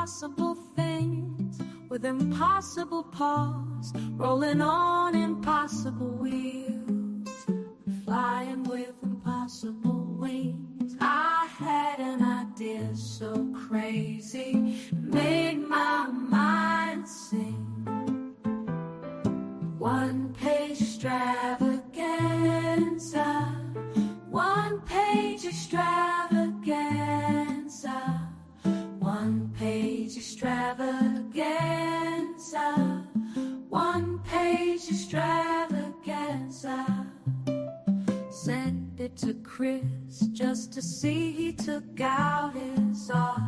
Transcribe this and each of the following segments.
impossible things with impossible paws, rolling on impossible wheels, flying with impossible wings. I had an idea so crazy, it made my mind sing. One-page extravaganza, one-page extravaganza, one-page extravaganza, one-page extravaganza. Sent it to Chris just to see he took out his art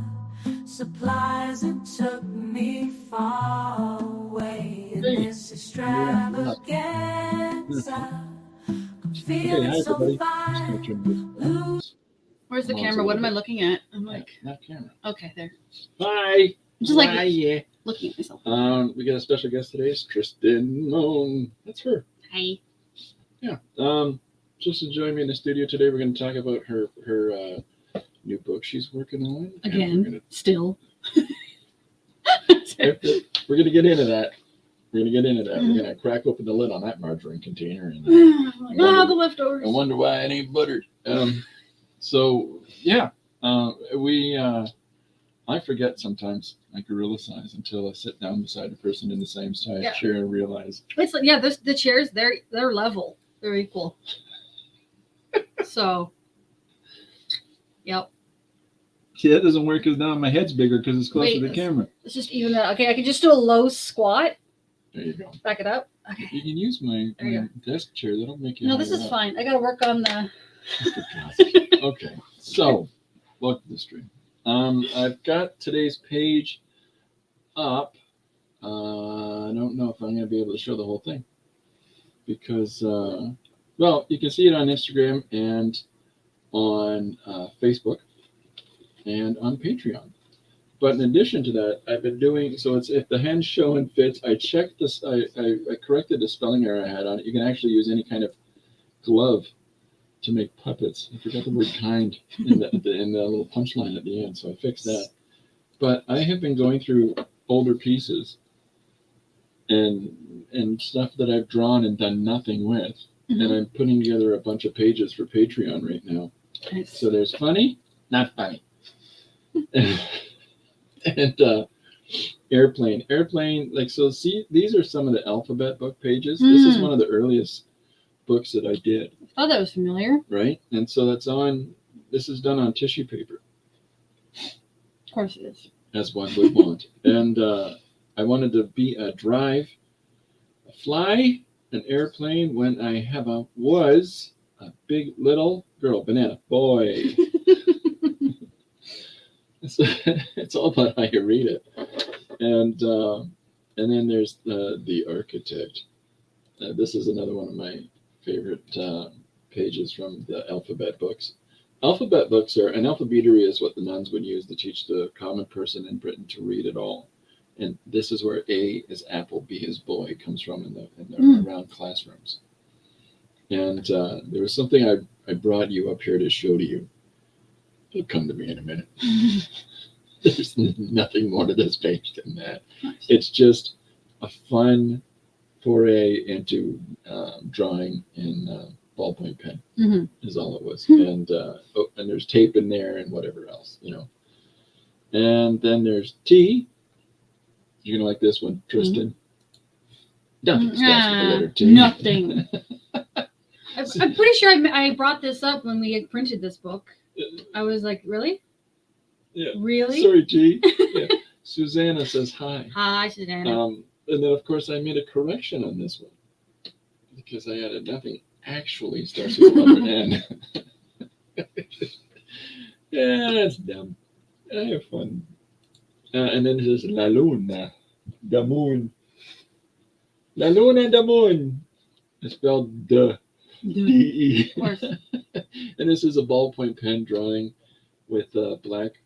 supplies and took me far away in this extravaganza. Feeling so fine. Where's the camera? What am I looking at? I'm like, not camera. Okay, there. Hi. Just like yeah. Looking at myself. We got a special guest today. It's Tristan Demone. That's her. Hi. Yeah. Just to join me in the studio today, we're going to talk about her new book she's working on. Again, still. We're going to get into that. We're going to crack open the lid on that margarine container and the leftovers. I wonder why it ain't buttered. So yeah, I forget sometimes my gorilla size until I sit down beside a person in the same size chair and realize it's like the chairs they're level, they're equal. So, yep. See, that doesn't work because now my head's bigger because it's closer to the camera. Let's just even that. Okay, I can just do a low squat. There you go. Back it up. Okay. You can use my desk chair. That'll make you. No, this is fine. I got to work on the. Okay, so welcome to the stream. I've got today's page up. I don't know if I'm going to be able to show the whole thing because, well, you can see it on Instagram and on Facebook and on Patreon. But in addition to that, I've been doing, so it's if the hand show and fits, I checked this, I corrected the spelling error I had on it. You can actually use any kind of glove to make puppets. I forgot the word kind in the little punchline at the end, so I fixed that. But I have been going through older pieces and stuff that I've drawn and done nothing with. Mm-hmm. And I'm putting together a bunch of pages for Patreon right now. Nice. So there's funny, not funny. And airplane, like, so see, these are some of the alphabet book pages. This is one of the earliest books that I did. Oh, that was familiar. Right? And so this is done on tissue paper. Of course it is. As one would want. And I wanted to be a drive, a fly, an airplane when I was a big little girl, banana, boy. It's all about how you read it. And then there's the architect. This is another one of my favorite pages from the alphabet books. Alphabet books an alphabetary is what the nuns would use to teach the common person in Britain to read it all. And this is where A is apple, B is boy comes from in the around classrooms. And there was something I brought you up here to show to you. It'll come to me in a minute. There's nothing more to this page than that. It's just a fun foray into drawing in ballpoint pen is all it was. And there's tape in there and whatever else, And then there's T. You're going to like this one, Tristan. Nothing starts with the letter T. Nothing. I'm pretty sure I brought this up when we had printed this book. I was like, really? Yeah. Really? Sorry, G. Yeah. Susanna says hi. Hi, Susanna. And then, of course, I made a correction on this one because I added nothing actually starts with the letter N. Yeah, that's dumb. I have fun. And then it says La Luna, the moon. La Luna, the moon. It's spelled D-E. Of course. And this is a ballpoint pen drawing with a black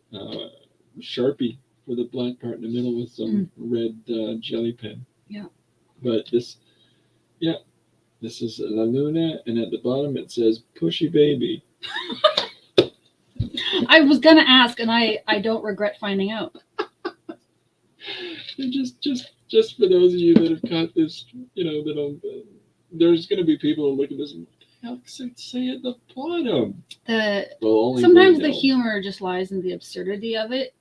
Sharpie for the black part in the middle with some red jelly pen. Yeah. But this is La Luna, and at the bottom it says Pushy Baby. I was going to ask, and I don't regret finding out. And just for those of you that have caught this, there's going to be people who look at this and how can it say at the bottom? Sometimes the humor just lies in the absurdity of it.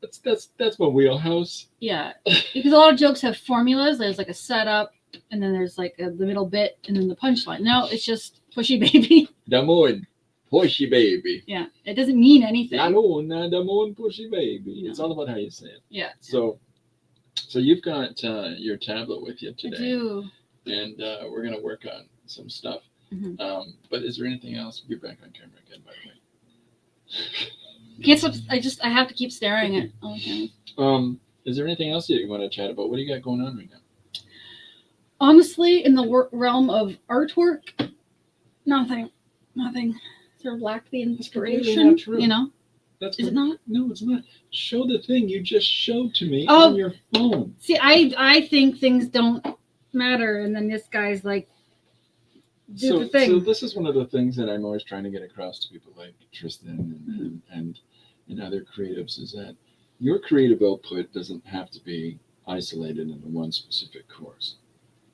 That's my wheelhouse. Yeah, because a lot of jokes have formulas. There's like a setup, and then there's like the middle bit, and then the punchline. No, it's just pushy baby. Demone, pushy baby. Yeah, it doesn't mean anything. Demone, pushy baby. No. It's all about how you say it. Yeah. So you've got your tablet with you today. I do. And we're gonna work on some stuff. Mm-hmm. But is there anything else? You're back on camera again, by the way. Can't stop. I have to keep staring at all the cameras. Is there anything else that you want to chat about? What do you got going on right now? Honestly, in the realm of artwork, nothing. Sort of lack the inspiration. Not true. Is it not? No, it's not. Show the thing you just showed to me on your phone. See, I think things don't matter, and then this guy's like, do the thing. So this is one of the things that I'm always trying to get across to people like Tristan and other creatives is that your creative output doesn't have to be isolated into one specific course,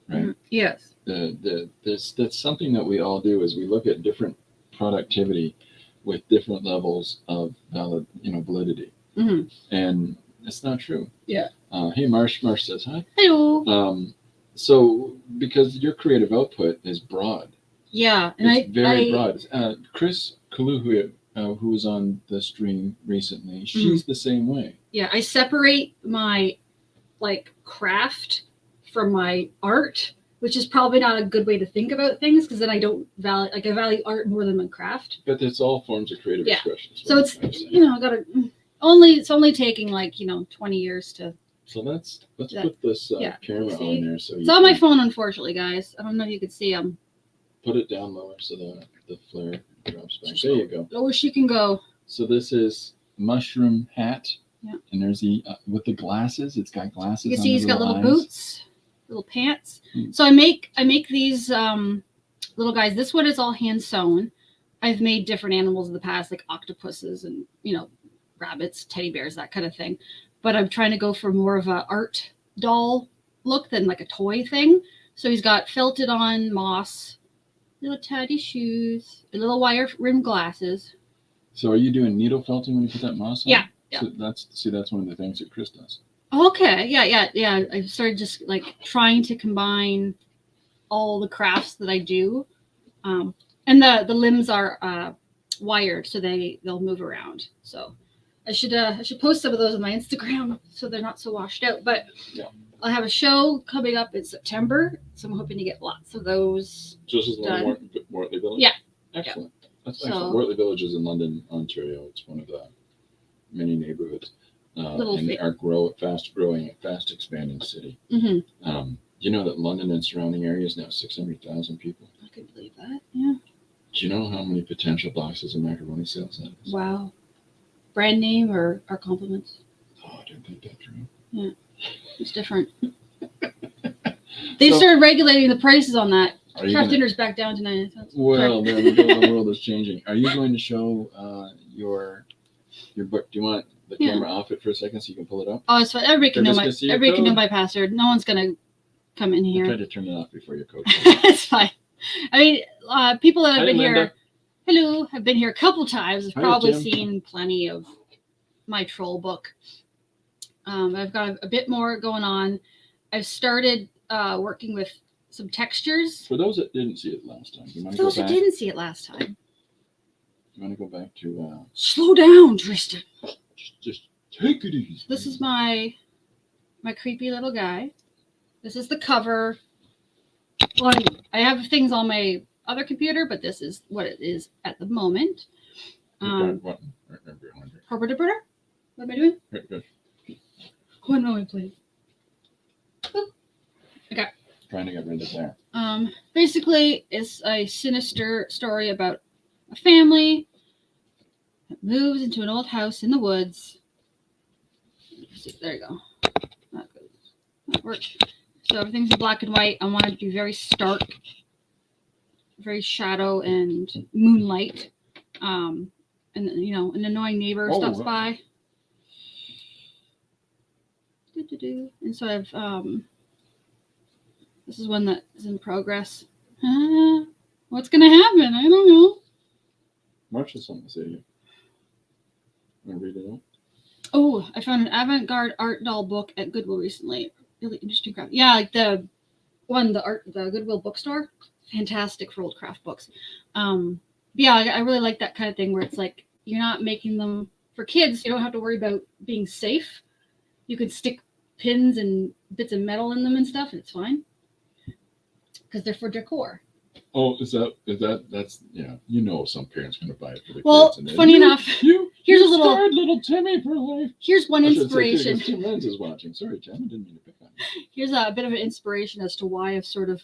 right? Mm-hmm. Yes. That's something that we all do is we look at different productivity with different levels of validity, and it's not true. Yeah. Hey, Marsh says hi. Hello. So because your creative output is broad. Yeah, and it's very broad. Chris Kaluhu, who was on the stream recently, she's the same way. Yeah, I separate my craft from my art, which is probably not a good way to think about things because then I don't value I value art more than my craft. But it's all forms of creative expression. So it's it's only taking 20 years to. So let's put this camera on there. So it's on my phone, unfortunately, guys. I don't know if you could see them. Put it down lower so the flare drops back. There you go. Lower she can go. So this is Mushroom Hat. Yeah. And there's the with the glasses. It's got glasses. You can see he's got little eyes. Boots, little pants. So I make these little guys. This one is all hand sewn. I've made different animals in the past, like octopuses and rabbits, teddy bears, that kind of thing. But I'm trying to go for more of a art doll look than like a toy thing. So he's got felted on moss, little teddy shoes, little wire rimmed glasses. So are you doing needle felting when you put that moss on? Yeah. So that's one of the things that Chris does. Okay. Yeah. I started just trying to combine all the crafts that I do. And the limbs are wired so they'll move around. So I should post some of those on my Instagram so they're not so washed out. But I'll have a show coming up in September, so I'm hoping to get lots of those. Just as Wortley Village? Yeah. Excellent. That's excellent. Wortley Village is in London, Ontario. It's one of the many neighborhoods. And they are fast growing, fast expanding city. Mm-hmm. You know that London and surrounding areas now 600,000 people? I can believe that, yeah. Do you know how many potential boxes of macaroni sales that is? Wow. Brand name or compliments? Oh, I didn't think that through. Yeah, it's different. They've started regulating the prices on that. Craft dinner's back down to 99 cents. Well, the world is changing. Are you going to show your book? Do you want the camera off it for a second so you can pull it up? Oh, it's fine. Everybody can know my password. No one's gonna come in here. I tried to turn it off before your coach. It's fine. I mean, people that have been Linda. here. Hello, have been here a couple times. Have Hi, probably Tim. seen plenty of my troll book. I've got a bit more going on. I've started working with some textures. For those that didn't see it last time, you want to Those go who back? didn't see it last time. You want to go back to? Slow down, Tristan. Just take it easy. This is my creepy little guy. This is the cover. Well, I have things on my other computer, but this is what it is at the moment. What am I doing? One moment, please. Okay. Trying to get rid of there. Basically, it's a sinister story about a family that moves into an old house in the woods. There you go. That works. So everything's in black and white. I want it to be very stark, very shadow and moonlight. And an annoying neighbor stops by. And so I've this is one that is in progress. What's gonna happen? I don't know. March has something to say to you. Want to read it out? Oh, I found an avant-garde art doll book at Goodwill recently. Really interesting craft. Yeah, like the Goodwill bookstore. Fantastic for old craft books. Yeah, I really like that kind of thing where it's like you're not making them for kids. You don't have to worry about being safe. You can stick pins and bits of metal in them and stuff, and it's fine because they're for decor. Oh, that's yeah. You know, some parents are going to buy it for the well, kids. Well, funny enough, here's a little scarred little Timmy for life. Here's one I inspiration. Tim Lenz is watching. Sorry, Tim, I didn't mean to pick on you. Here's a bit of an inspiration as to why I've sort of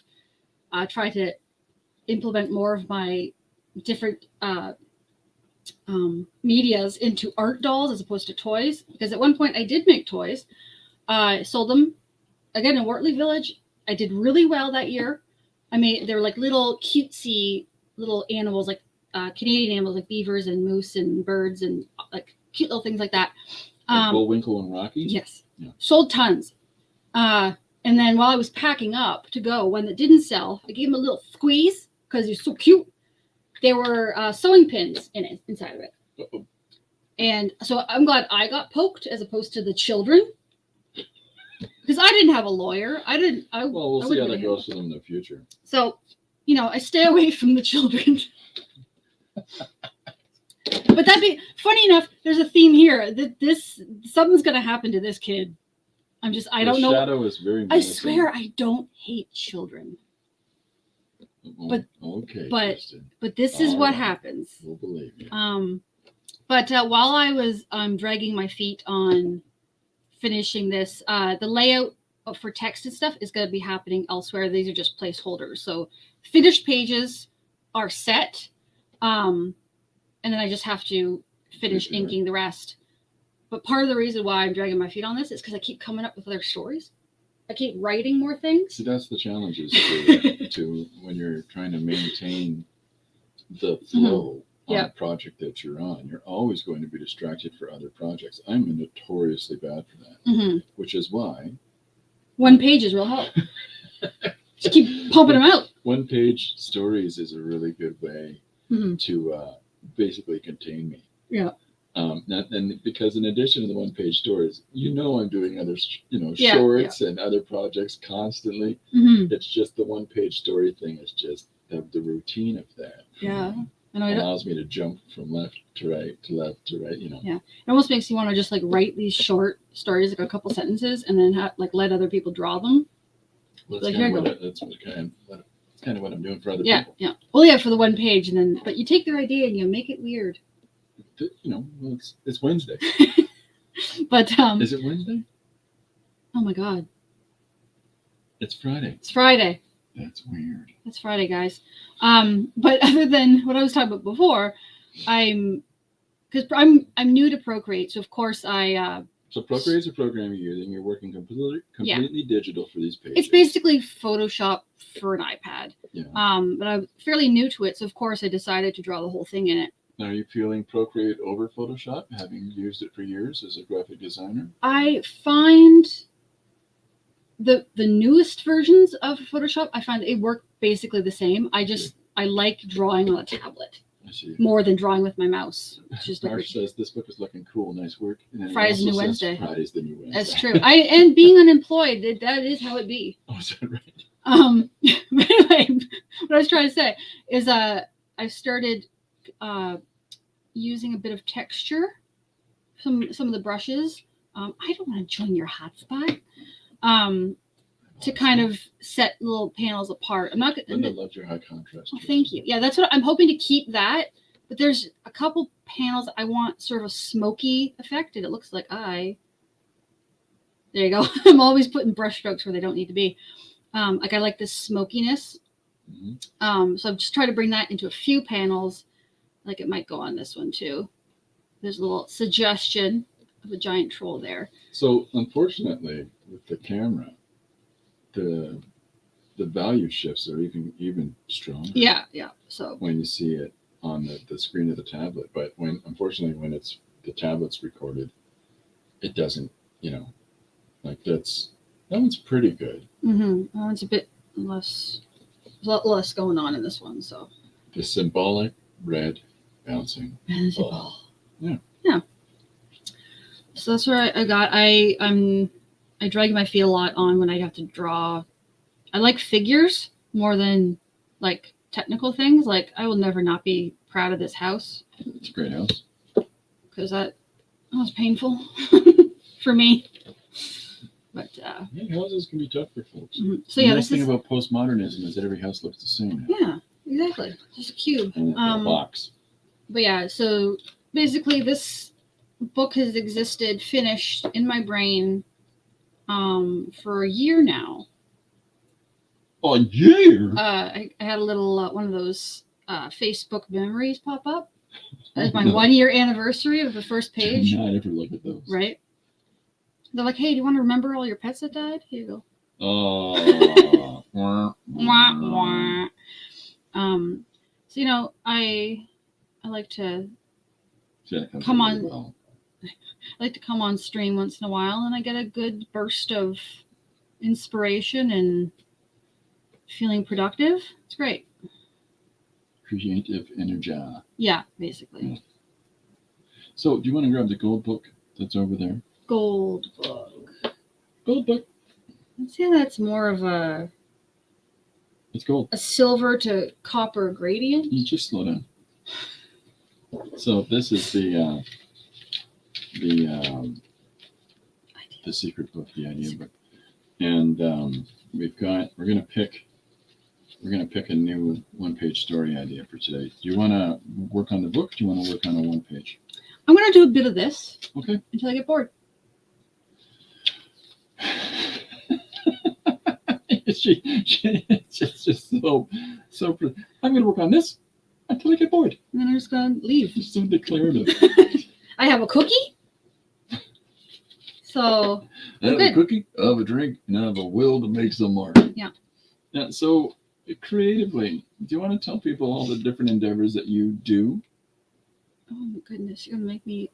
tried to implement more of my different medias into art dolls as opposed to toys. Because at one point I did make toys. I sold them again in Wortley Village. I did really well that year. They were like little cutesy little animals, like Canadian animals, like beavers and moose and birds and like cute little things like that. Like Bullwinkle and Rocky? Yes. Yeah. Sold tons. And then while I was packing up to go, one that didn't sell, I gave him a little squeeze because he's so cute. There were sewing pins inside of it. Uh-oh. And so I'm glad I got poked as opposed to the children. Because I didn't have a lawyer. Well, we'll see how that goes for them in the future. So, I stay away from the children. But funny enough, there's a theme here. Something's going to happen to this kid. I don't know. The shadow is very menacing. I swear I don't hate children. But Tristan. But this is what happens. We'll believe you. But while I was dragging my feet on finishing this, the layout for text and stuff is going to be happening elsewhere. These are just placeholders. So finished pages are set. And then I just have to finish inking the rest. But part of the reason why I'm dragging my feet on this is because I keep coming up with other stories. I keep writing more things. See, that's the challenges to when you're trying to maintain the flow on a project that you're on. You're always going to be distracted for other projects. I'm notoriously bad for that, which is why one page is real help. Just keep pumping them out. One page stories is a really good way to basically contain me. Yeah. And because in addition to the one page stories, I'm doing other, shorts and other projects constantly. It's just the one page story thing is just the routine of that. Yeah. It allows me to jump from left to right to left to right, Yeah. It almost makes you want to just write these short stories, like a couple sentences, and then let other people draw them. Well, that's kind of what I'm doing for other people. Yeah. Well, yeah, for the one page, but you take their idea and you make it weird. Well, it's Wednesday. But is it Wednesday? Oh my God. It's Friday. It's Friday. That's weird. It's Friday, guys. But other than what I was talking about before, I'm new to Procreate, so of course So Procreate is a program you're using. You're working completely digital for these pages. It's basically Photoshop for an iPad. Yeah. But I'm fairly new to it, so of course I decided to draw the whole thing in it. Now, are you feeling Procreate over Photoshop, having used it for years as a graphic designer? I find the newest versions of Photoshop, I find they work basically the same. I like drawing on a tablet. I see. More than drawing with my mouse. Marsh says this book is looking cool. Nice work. And Friday's the new Wednesday. Friday's the new Wednesday. That's true. And being unemployed, that is how it be. Oh, is that right? But anyway, what I was trying to say is I've started using a bit of texture, some of the brushes. I don't want to join your hotspot. To kind of set little panels apart. I'm not going to. I loved your high contrast. Oh, thank you. Yeah, that's what I'm hoping to keep that. But there's a couple panels I want sort of a smoky effect, and it looks like there you go. I'm always putting brush strokes where they don't need to be. I like this smokiness. So I'm just trying to bring that into a few panels. Like it might go on this one too. There's a little suggestion of a giant troll there. So unfortunately, with the camera, the value shifts are even stronger. Yeah. So when you see it on the screen of the tablet, but unfortunately when it's the tablet's recorded, it doesn't. Like that one's pretty good. Mm-hmm. It's a bit less, a lot less going on in this one. So The symbolic red bouncing ball. Yeah. Yeah. So that's where I got. I drag my feet a lot on when I have to draw. I like figures more than like technical things. Like I will never not be proud of this house. It's a great house. Because that was painful for me. But houses can be tough for folks. Mm-hmm. So the yeah, nice thing about postmodernism is that every house looks the same. Yeah, exactly. Just a cube. And a box. But yeah, so basically this book has existed finished in my brain for a year now. A year? I had a little one of those Facebook memories pop up. It's my 1 year anniversary of the first page. Do not ever look at those. Right? They're like, hey, do you want to remember all your pets that died? Here you go. Oh. Wah, wah. So I like to come on. Well. I like to come on stream once in a while, and I get a good burst of inspiration and feeling productive. It's great. Creative energy. Yeah, basically. Yeah. So, do you want to grab the gold book that's over there? Gold book. Gold book. I'd say that's more of a. It's gold. A silver to copper gradient. You just slow down. So this is the secret book, the idea book, and we're gonna pick a new one-page story idea for today. Do you want to work on the book? Or do you want to work on a one-page? I'm gonna do a bit of this. Okay. Until I get bored. It's just so. I'm gonna work on this until I get bored. And then I'm just gonna leave. It's so declarative. I have a cookie. So I have a cookie, I have a drink, and I have a will to make some more. Yeah. Yeah. So creatively, do you want to tell people all the different endeavors that you do? Oh my goodness, you're gonna make me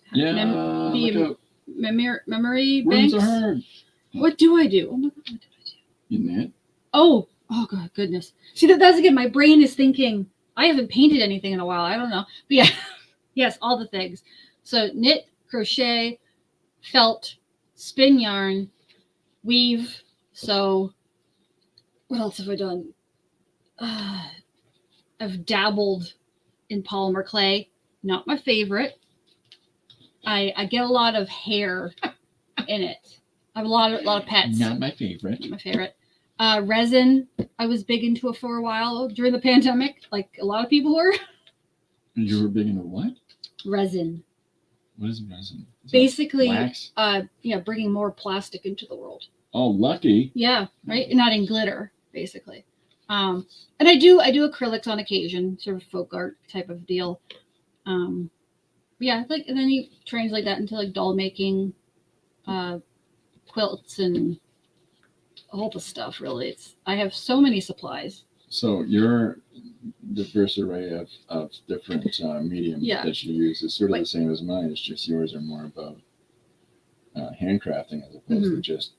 memory Words banks. are hard. What do I do? Oh my god, what did I do? You knit? Oh god, goodness. See, that's again, my brain is thinking, I haven't painted anything in a while. I don't know. But yeah, yes, all the things. So knit, crochet, felt, spin yarn, weave. So what else have I done? I've dabbled in polymer clay. Not my favorite. I get a lot of hair in it. I have a lot of pets. Not my favorite. Not my favorite. Resin. I was big into it for a while during the pandemic, like a lot of people were. You were big into what? Resin. What is resin? Is Basically, wax? Bringing more plastic into the world. Oh, lucky. Yeah, right. Not in glitter, basically. And I do acrylics on occasion, sort of folk art type of deal. And then you translate that into like doll making, quilts, and all the stuff. Really, I have so many supplies. So your diverse array of different mediums that you use is sort of the same as mine. It's just yours are more about handcrafting as opposed to just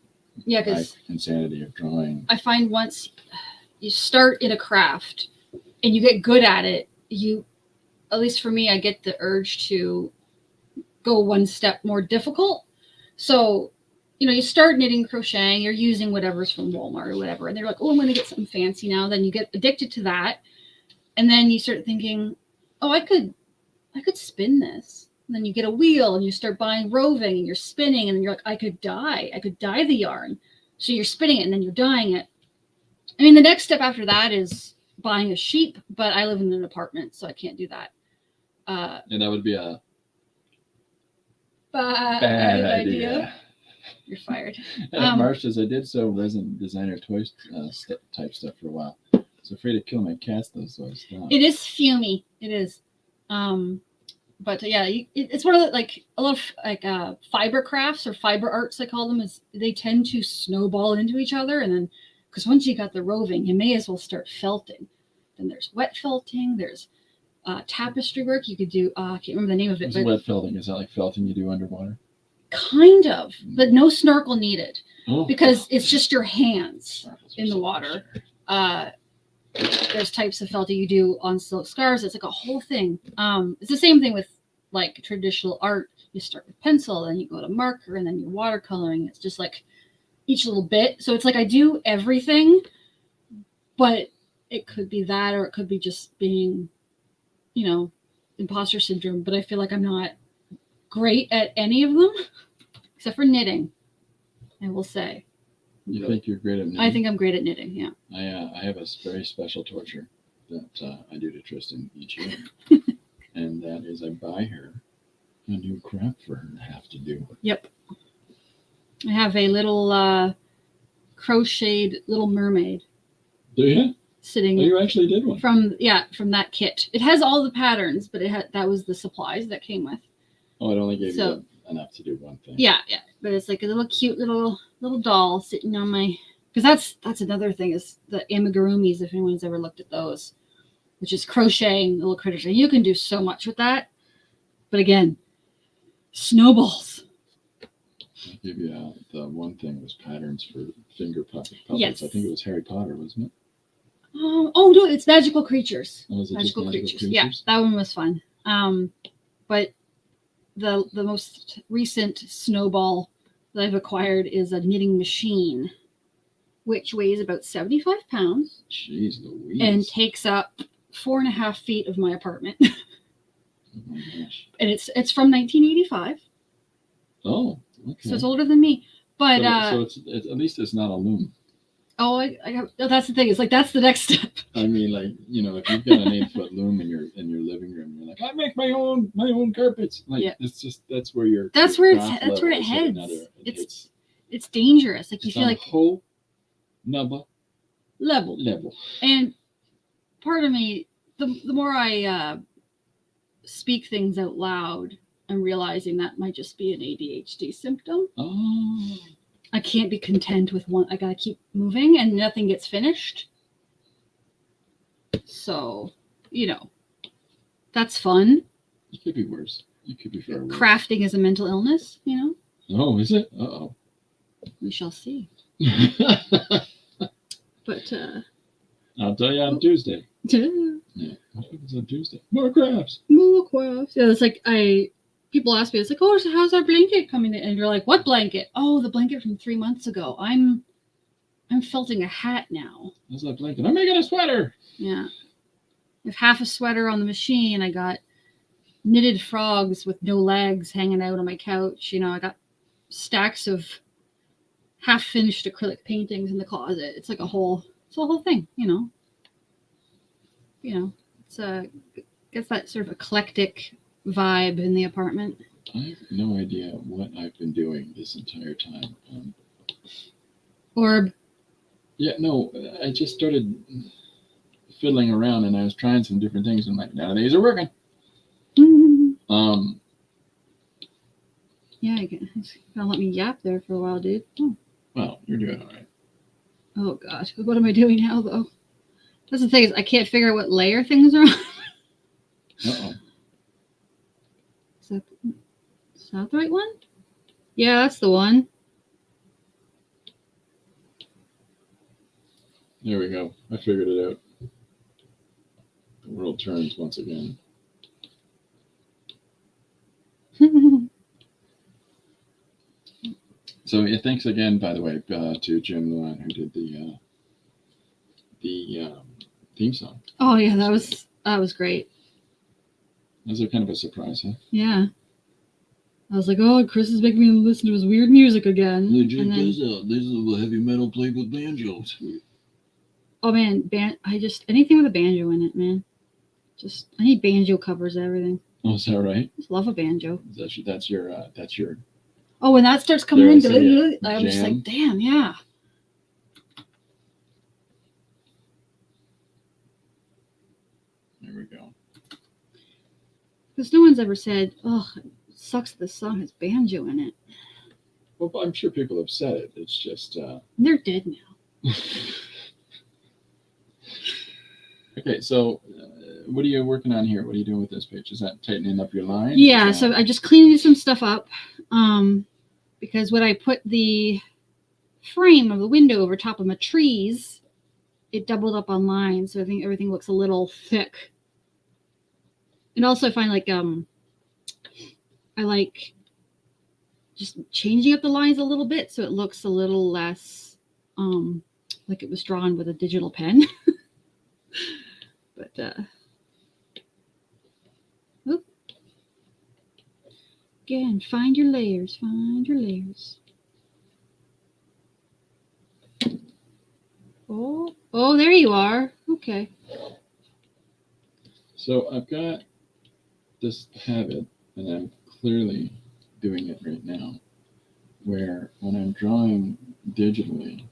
insanity of drawing. I find once you start in a craft and you get good at it, at least for me, I get the urge to go one step more difficult. So, you start knitting, crocheting, you're using whatever's from Walmart or whatever. And they're like, oh, I'm going to get something fancy now. Then you get addicted to that. And then you start thinking, oh, I could spin this. And then you get a wheel and you start buying roving and you're spinning. And then you're like, I could dye the yarn. So you're spinning it and then you're dyeing it. I mean, the next step after that is buying a sheep, but I live in an apartment, so I can't do that. And that would be a bad idea. You're fired. Marsha's, I did sew resin designer toys type stuff for a while. I was afraid of killing my cats though, so I stopped. It is fumey. It is. But yeah, it's one of the, a lot of fiber crafts or fiber arts, I call them, is they tend to snowball into each other, and then because once you got the roving, you may as well start felting. Then there's wet felting. There's tapestry work. You could do. I can't remember the name of it. What's wet felting? Is that like felting you do underwater? Kind of, but no snorkel needed. because it's just your hands in the water. There's types of felt that you do on silk scarves. It's like a whole thing. It's the same thing with like traditional art. You start with pencil, then you go to marker, and then you're watercoloring. It's just like each little bit. So it's like I do everything, but it could be that, or it could be just being, you know, imposter syndrome. But I feel like I'm not great at any of them, except for knitting, I will say. You think you're great at knitting? I think I'm great at knitting, yeah. I have a very special torture that I do to Tristan each year. And that is I buy her a new craft for her to have to do. Yep. I have a little crocheted Little Mermaid. Do you? Sitting. Oh, you actually did one. From that kit. It has all the patterns, but that was the supplies that came with. Oh, it only gave you enough to do one thing. Yeah. But it's like a little cute little doll sitting on my, because that's another thing is the amigurumis, if anyone's ever looked at those, which is crocheting little critters. And you can do so much with that. But again, snowballs. I give you the one thing was patterns for finger puppets. Yes. I think it was Harry Potter, wasn't it? Oh no, it's Magical Creatures. Oh, was it Magical just Creatures. Yeah, that one was fun. But the most recent snowball that I've acquired is a knitting machine, which weighs about 75 pounds. Jeez Louise. And takes up 4.5 feet of my apartment. Oh my gosh. And it's from 1985. Oh, okay. So it's older than me. But so it's at least it's not a loom. Oh, that's the thing. It's like that's the next step. I mean, like, you know, if you've got an 8-foot loom in your living room, you're like, I make my own carpets. Like, yeah. It's just that's where it heads. It's dangerous. Like you feel like whole level. And part of me, the more I speak things out loud, I'm realizing that might just be an ADHD symptom. Oh. I can't be content with one. I gotta keep moving, and nothing gets finished. So, you know, that's fun. It could be worse. It could be far worse. Crafting is a mental illness, you know. Oh, is it? Uh-oh. We shall see. But I'll tell you on Tuesday. Yeah. What happens on Tuesday? More crafts. Yeah, it's like people ask me, it's like, oh, so how's our blanket coming in? And you're like, what blanket? Oh, the blanket from 3 months ago. I'm felting a hat now. How's that blanket? I'm making a sweater. Yeah. I have half a sweater on the machine. I got knitted frogs with no legs hanging out on my couch. You know, I got stacks of half-finished acrylic paintings in the closet. It's like a whole thing, you know. You know, gets that sort of eclectic vibe in the apartment. I have no idea what I've been doing this entire time. Orb. Yeah, no, I just started fiddling around and I was trying some different things and I'm like, none of these are working. Mm-hmm. Yeah, you're gonna let me yap there for a while, dude. Oh. Well, you're doing all right. Oh gosh, what am I doing now though? That's the thing is I can't figure out what layer things are on. Uh-oh. Is that the right one? Yeah, that's the one. There we go. I figured it out. The world turns once again. So yeah, thanks again, by the way, to Jim Luan who did the theme song. Oh yeah, that was great. That was kind of a surprise, huh? Yeah. I was like, oh, Chris is making me listen to his weird music again. This is heavy metal played with banjos. Oh man, anything with a banjo in it, man. I need banjo covers of everything. Oh, is that right? I just love a banjo. That's your. Oh, when that starts coming in, I'm just like, damn, yeah. There we go. Because no one's ever said, oh, it sucks that this song has banjo in it. Well, I'm sure people have said it. It's just... They're dead now. Okay, so what are you working on here? What are you doing with this page? Is that tightening up your line? Yeah, so I just cleaned some stuff up. Because when I put the frame of the window over top of my trees, it doubled up on lines. So I think everything looks a little thick. And also I find like, I like just changing up the lines a little bit so it looks a little less like it was drawn with a digital pen. But again, find your layers, find your layers. Oh, there you are. Okay. So I've got this habit, and I'm clearly doing it right now, where when I'm drawing digitally,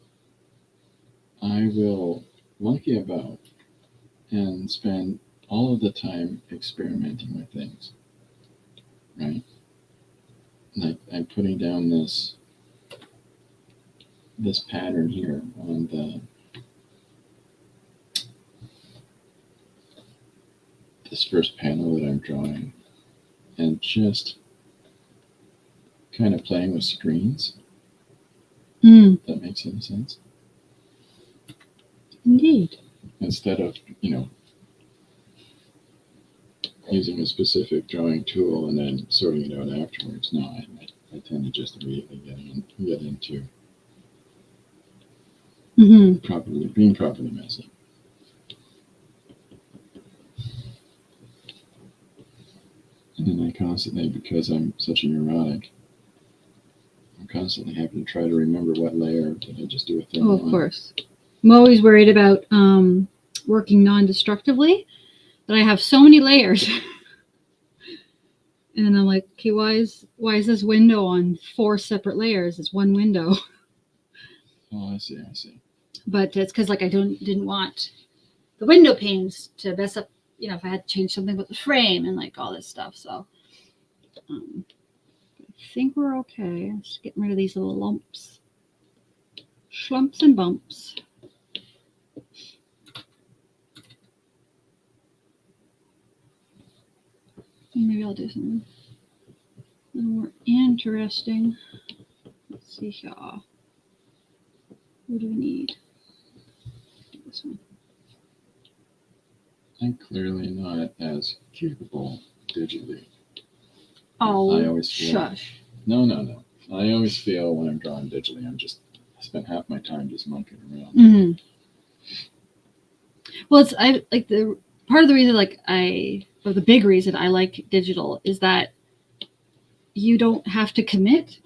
I will monkey about and spend all of the time experimenting with things, right? Like I'm putting down this pattern here on this first panel that I'm drawing, and just kind of playing with screens. If that makes any sense. Indeed. Instead of, using a specific drawing tool and then sorting it out afterwards. No, I tend to just immediately get into being properly messy. And then I constantly, because I'm such a neurotic, I'm constantly having to try to remember what layer did I just do a thing. Oh, of course. I'm always worried about working non-destructively, but I have so many layers. And I'm like, okay, why is this window on 4 separate layers? It's one window. Oh, I see. But it's because like I didn't want the window panes to mess up, if I had to change something with the frame and like all this stuff. So I think we're okay. Just getting rid of these little lumps, schlumps and bumps. Maybe I'll do something a little more interesting. Let's see here. What do we need? This one. I'm clearly not as capable digitally. Oh, I always feel, shush. No. I always feel when I'm drawing digitally, I spend half my time just monkeying around. Mm-hmm. Well, I like the part of the reason, or the big reason I like digital is that you don't have to commit.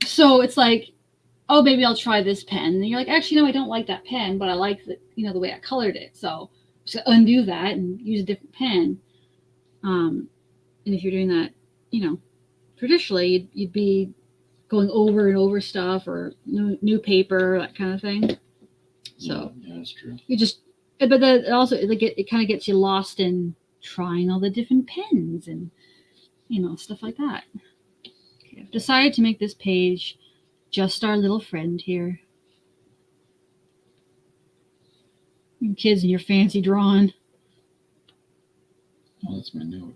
So it's like, oh, maybe I'll try this pen. And you're like, actually, no, I don't like that pen, but I like the way I colored it. So just undo that and use a different pen. And if you're doing that, traditionally, you'd be going over and over stuff or new paper, that kind of thing. So yeah, that's true. But that also it kind of gets you lost in trying all the different pens and stuff like that. Okay, I've decided to make this page just our little friend here. You kids and your fancy drawing. Oh, that's my note.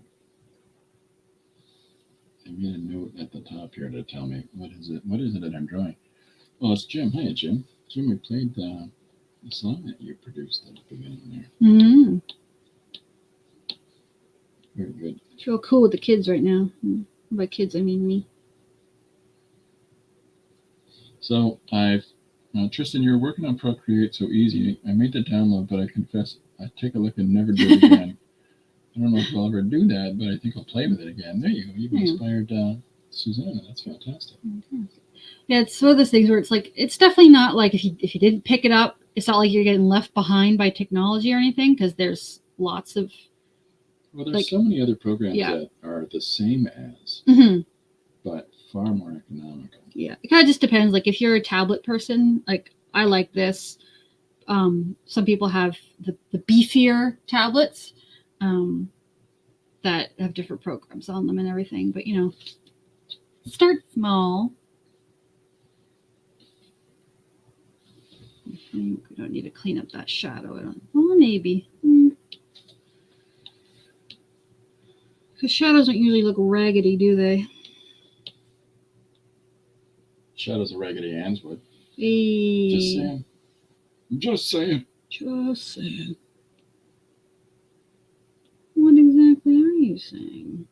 I made a note at the top here to tell me what is it that I'm drawing. Well, it's Jim. Hi, Jim. Jim, we played the song that you produced at the beginning there. Mm-hmm. Very good. I feel cool with the kids right now. By kids, I mean me. So Tristan, you're working on Procreate so easy. I made the download, but I confess I take a look and never do it again. I don't know if I'll ever do that, but I think I'll play with it again. There you go. You've inspired Susanna. That's fantastic. Yeah, it's one of those things where it's like, it's definitely not like if you didn't pick it up, it's not like you're getting left behind by technology or anything, because there's lots of. Well, there's so many other programs that are the same as, but far more economical. Yeah, it kind of just depends. Like if you're a tablet person, like I like this. Some people have the beefier tablets that have different programs on them and everything. But start small. I think we don't need to clean up that shadow. Well, maybe. Because shadows don't usually look raggedy, do they? Shadows of Raggedy Ann's would. Hey. Just saying. Just saying. Just saying. What exactly are you saying?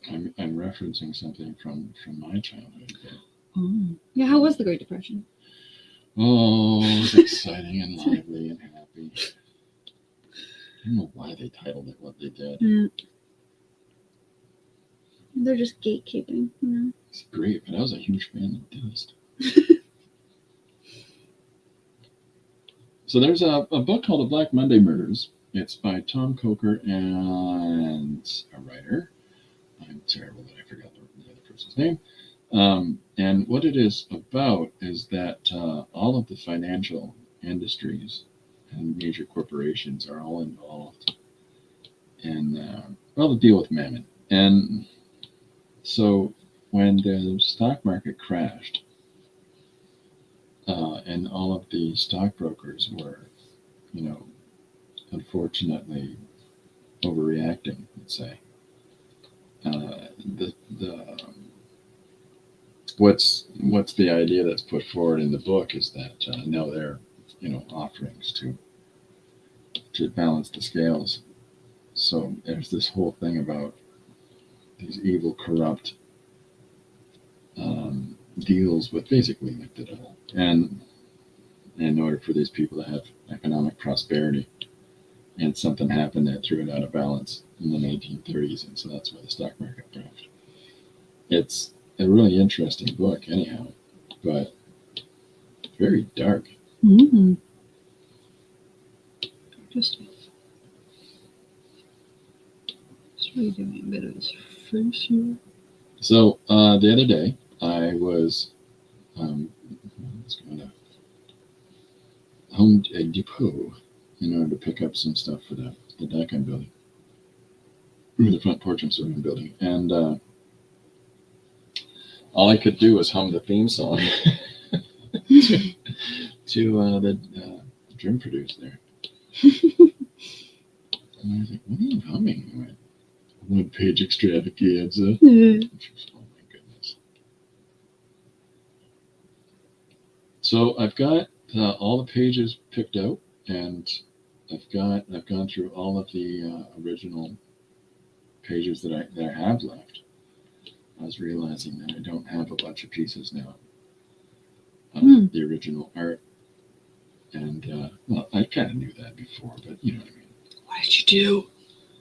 I'm referencing something from my childhood. Oh. Yeah, how was the Great Depression? Oh, it was exciting and lively and happy. I don't know why they titled it what they did. Yeah. They're just gatekeeping, you know. It's great, but I was a huge fan of Dust. So there's a book called The Black Monday Murders. It's by Tom Coker and a writer. I'm terrible that I forgot the other person's name. And what it is about is that all of the financial industries and major corporations are all involved in the deal with mammon. And so when the stock market crashed, and all of the stockbrokers were, unfortunately overreacting, let's say. What's the idea that's put forward in the book is that now they're, offerings to balance the scales. So there's this whole thing about these evil, corrupt deals with basically like the devil. And in order for these people to have economic prosperity, and something happened that threw it out of balance in the 1930s, and so that's why the stock market crashed. It's a really interesting book, anyhow, but very dark. Mm-hmm. Interesting. Just really doing a bit of this first here. So the other day, I was going to Home Depot in order to pick up some stuff for the deck I'm building, or the front porch I'm sort of building, and all I could do was hum the theme song to the drum producer there. And I was like, what are you humming? I went, one-page extravaganza. Oh my goodness. So I've got all the pages picked out, and I've gone through all of the original pages that I have left. I was realizing that I don't have a bunch of pieces now of the original art, and well, I kind of knew that before, but you know what I mean. What did you do?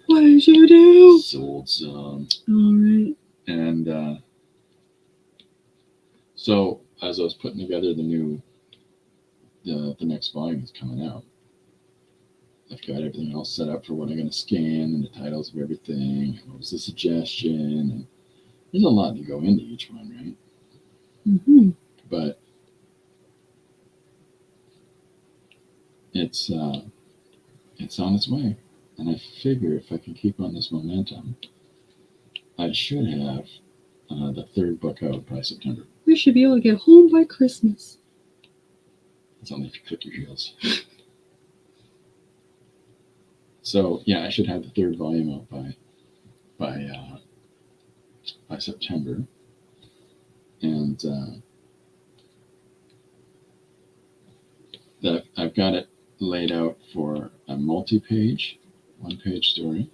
What did you do? Sold some. All right. And so as I was putting together the next volume that's coming out, I've got everything all set up for what I'm going to scan and the titles of everything. And what was the suggestion? And there's a lot to go into each one, right? Mm-hmm. But it's on its way. And I figure if I can keep on this momentum, I should have the third book out by September. We should be able to get home by Christmas. It's only if you click your heels. So yeah, I should have the third volume out by September, and that I've got it laid out for a multi-page, one-page story,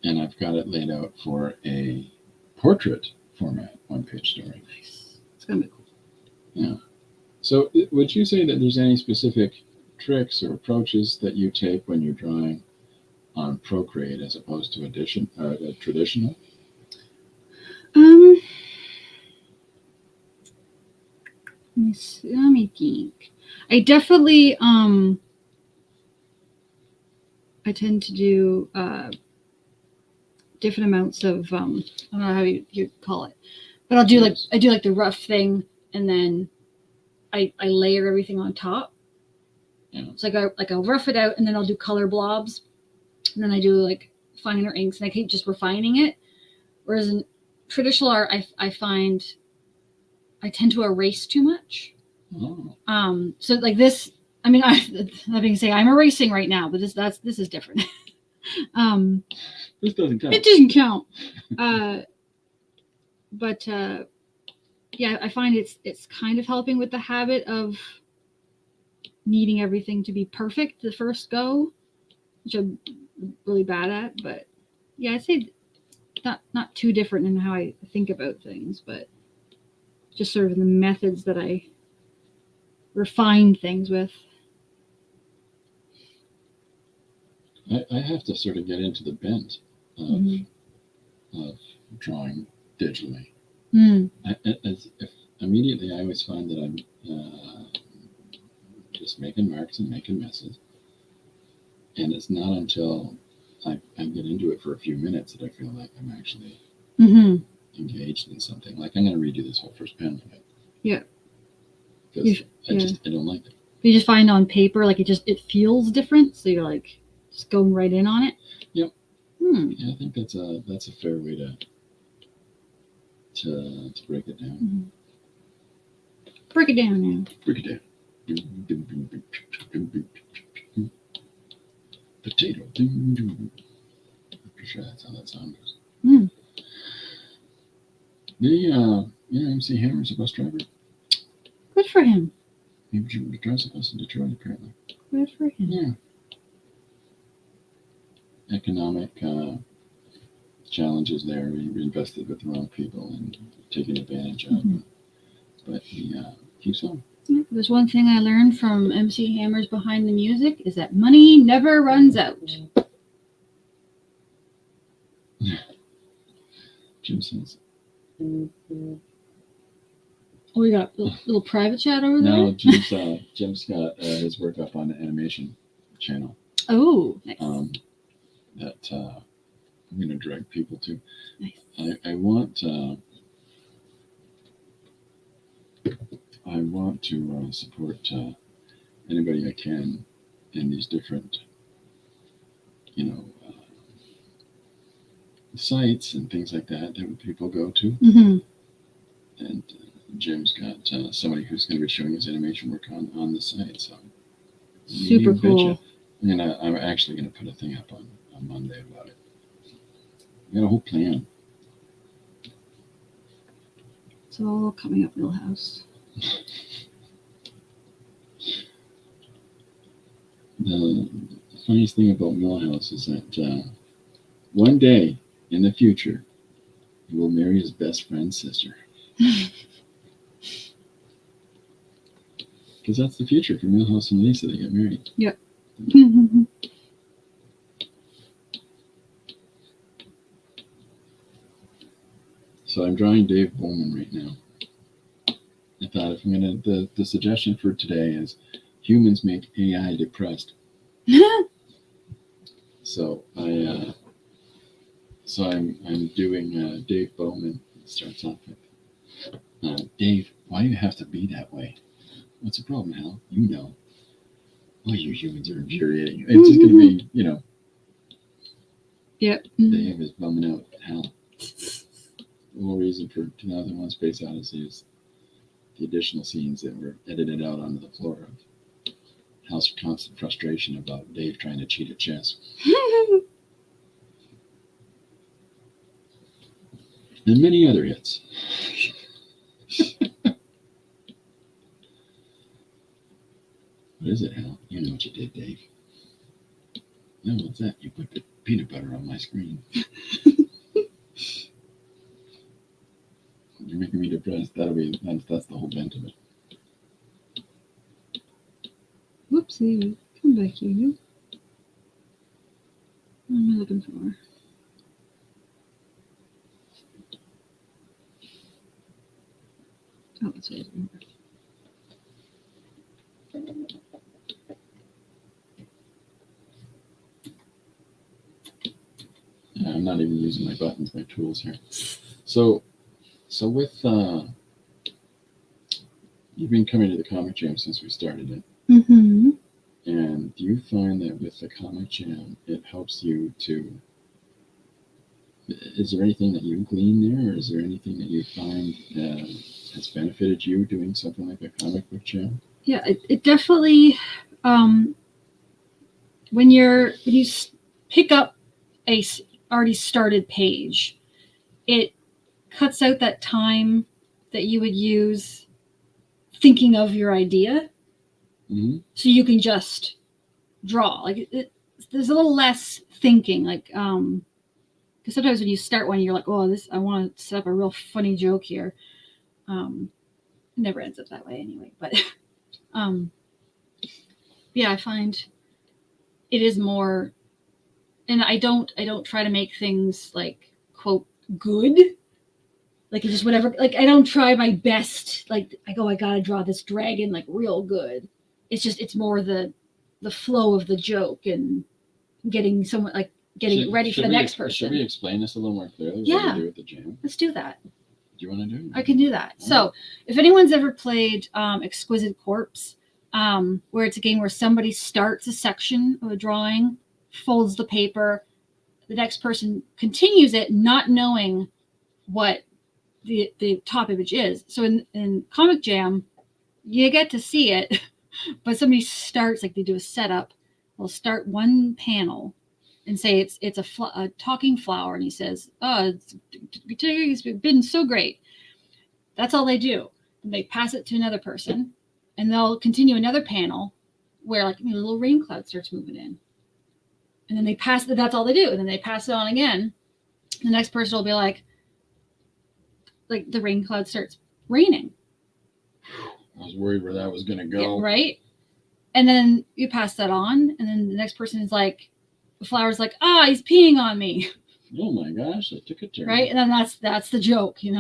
and I've got it laid out for a portrait format, one-page story. Nice. It's gonna be cool. Yeah. So would you say that there's any specific tricks or approaches that you take when you're drawing on Procreate as opposed to traditional? Let me think. I definitely I tend to do different amounts of I don't know how you call it, but I do like the rough thing, and then I layer everything on top. Yeah. So I'll rough it out, and then I'll do color blobs, and then I do like finer inks, and I keep just refining it. Whereas in traditional art, I find I tend to erase too much. Oh. So like this, I mean, that being said, I'm erasing right now, but this is different. This doesn't count. It doesn't count. yeah, I find it's kind of helping with the habit of needing everything to be perfect the first go, which I'm really bad at. But yeah, I'd say not too different in how I think about things, but just sort of the methods that I refine things with. I have to sort of get into the bent of, of drawing digitally. If immediately I always find that I'm just making marks and making messes. And it's not until I get into it for a few minutes that I feel like I'm actually engaged in something. Like I'm going to redo this whole first panel again. Yeah. Because I don't like it. You just find on paper, like it feels different. So you're like, just going right in on it. Yep. Yeah, I think that's a fair way to break it down. Break it down now. Break it down. Potato. I'm pretty sure that's how that song goes. MC Hammer's a bus driver. Good for him. He drives a bus in Detroit, apparently. Good for him. Yeah. Economic challenges there. We invested with the wrong people and taken advantage of. But he keeps on. Yeah, there's one thing I learned from MC Hammer's Behind the Music is that money never runs out. Jim says. Oh, we got a little private chat over there? No, Jim's got his work up on the animation channel. Oh, nice. That I'm going to direct people to. Nice. I want to support anybody I can in these different, sites and things like that people go to. And Jim's got somebody who's going to be showing his animation work on the site. So super cool. I'm actually going to put a thing up on Monday about it. I got a whole plan. It's all coming up, Millhouse. The funniest thing about Millhouse is that one day in the future, he will marry his best friend's sister. Because that's the future for Millhouse and Lisa. They get married. Yep. So I'm drawing Dave Bowman right now. I thought if I'm gonna the suggestion for today is humans make AI depressed. So I'm doing Dave Bowman. It starts off with Dave, why do you have to be that way? What's the problem, Hal? You know. Oh, you humans are infuriating. It's just gonna be, Yep. Dave is bumming out Hal. The whole reason for 2001: Space Odyssey is the additional scenes that were edited out onto the floor of Hal's constant frustration about Dave trying to cheat at chess. And many other hits. What is it, Hal? You know what you did, Dave. No, what's that? You put the peanut butter on my screen. You're making me depressed. That's the whole bent of it. Whoopsie. Come back here. What am I looking for? Oh, that's what I was looking for. Yeah, I'm not even using my buttons, my tools here. So with you've been coming to the Comic Jam since we started it. And do you find that with the Comic Jam, it helps you to? Is there anything that you glean there, or is there anything that you find has benefited you doing something like a comic book jam? Yeah, it definitely. When you pick up a already started page, it cuts out that time that you would use thinking of your idea. Mm-hmm. So you can just draw. Like there's a little less thinking. Like because sometimes when you start one, you're like, oh, I want to set up a real funny joke here. It never ends up that way anyway. But yeah, I find it is more, and I don't try to make things like quote good. Like it's just whatever. Like I don't try my best. Like I gotta draw this dragon like real good. It's more the flow of the joke and getting someone like getting ready for the next person. Should we explain this a little more clearly? Yeah. What we do with the jam? Let's do that. Do you want to do it? I can do that. So if anyone's ever played Exquisite Corpse, where it's a game where somebody starts a section of a drawing, folds the paper, the next person continues it, not knowing what the top image is. So in Comic Jam, you get to see it, but somebody starts, like they do a setup, they'll start one panel and say it's a talking flower, and he says, oh, it's been so great. That's all they do. And they pass it to another person, and they'll continue another panel where like a little rain cloud starts moving in. And then they pass it, that's all they do. And then they pass it on again. The next person will be like the rain cloud starts raining. I was worried where that was going to go. Yeah, right? And then you pass that on, and then the next person is like, the flower's like, he's peeing on me. Oh my gosh, that took a turn. Right? And then that's the joke, They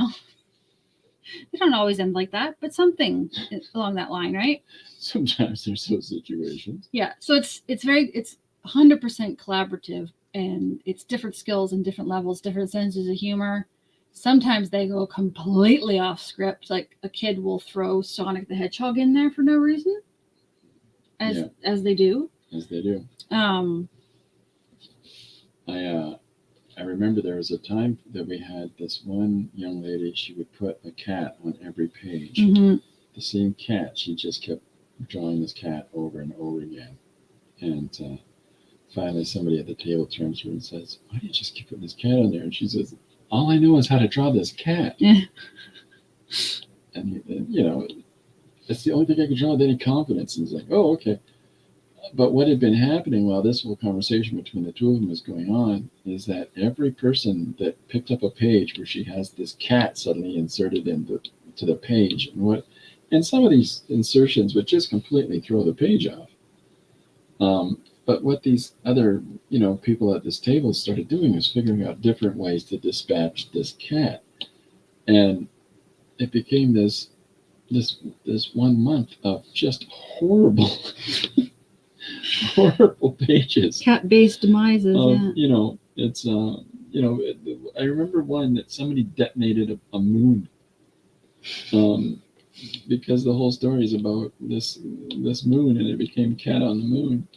don't always end like that, but something along that line, right? Sometimes there's those situations. Yeah. So it's 100% collaborative, and it's different skills and different levels, different senses of humor. Sometimes they go completely off script. Like a kid will throw Sonic the Hedgehog in there for no reason, as they do. As they do. I remember there was a time that we had this one young lady. She would put a cat on every page. Mm-hmm. The same cat. She just kept drawing this cat over and over again. And finally, somebody at the table turns to her and says, "Why do you just keep putting this cat on there?" And she says, "All I know is how to draw this cat." Yeah. And it's the only thing I could draw with any confidence. And he's like, "Oh, okay." But what had been happening while this whole conversation between the two of them was going on is that every person that picked up a page where she has this cat suddenly inserted to the page, and some of these insertions would just completely throw the page off. But what these other, people at this table started doing was figuring out different ways to dispatch this cat, and it became this 1 month of just horrible. Horrible pages. Cat-based demises. It's I remember one that somebody detonated a moon, because the whole story is about this moon, and it became Cat on the Moon,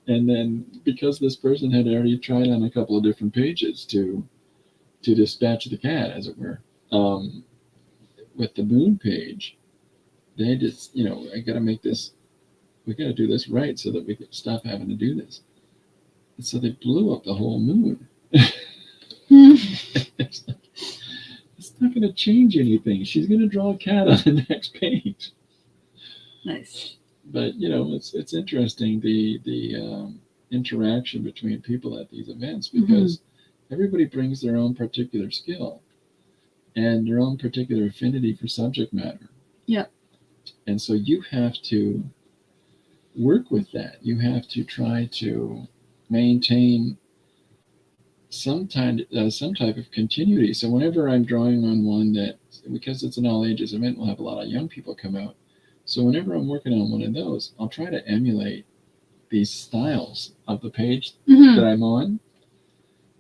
and then because this person had already tried on a couple of different pages to dispatch the cat, as it were, with the moon page, they just I got to make this. We got to do this right so that we can stop having to do this. And so they blew up the whole moon. It's not going to change anything. She's going to draw a cat on the next page. Nice. But it's interesting the interaction between people at these events, because everybody brings their own particular skill and their own particular affinity for subject matter. Yeah. And so you have to work with that. You have to try to maintain some type of continuity. So whenever I'm drawing on one that, because it's an all ages event, we'll have a lot of young people come out. So whenever I'm working on one of those, I'll try to emulate these styles of the page that I'm on.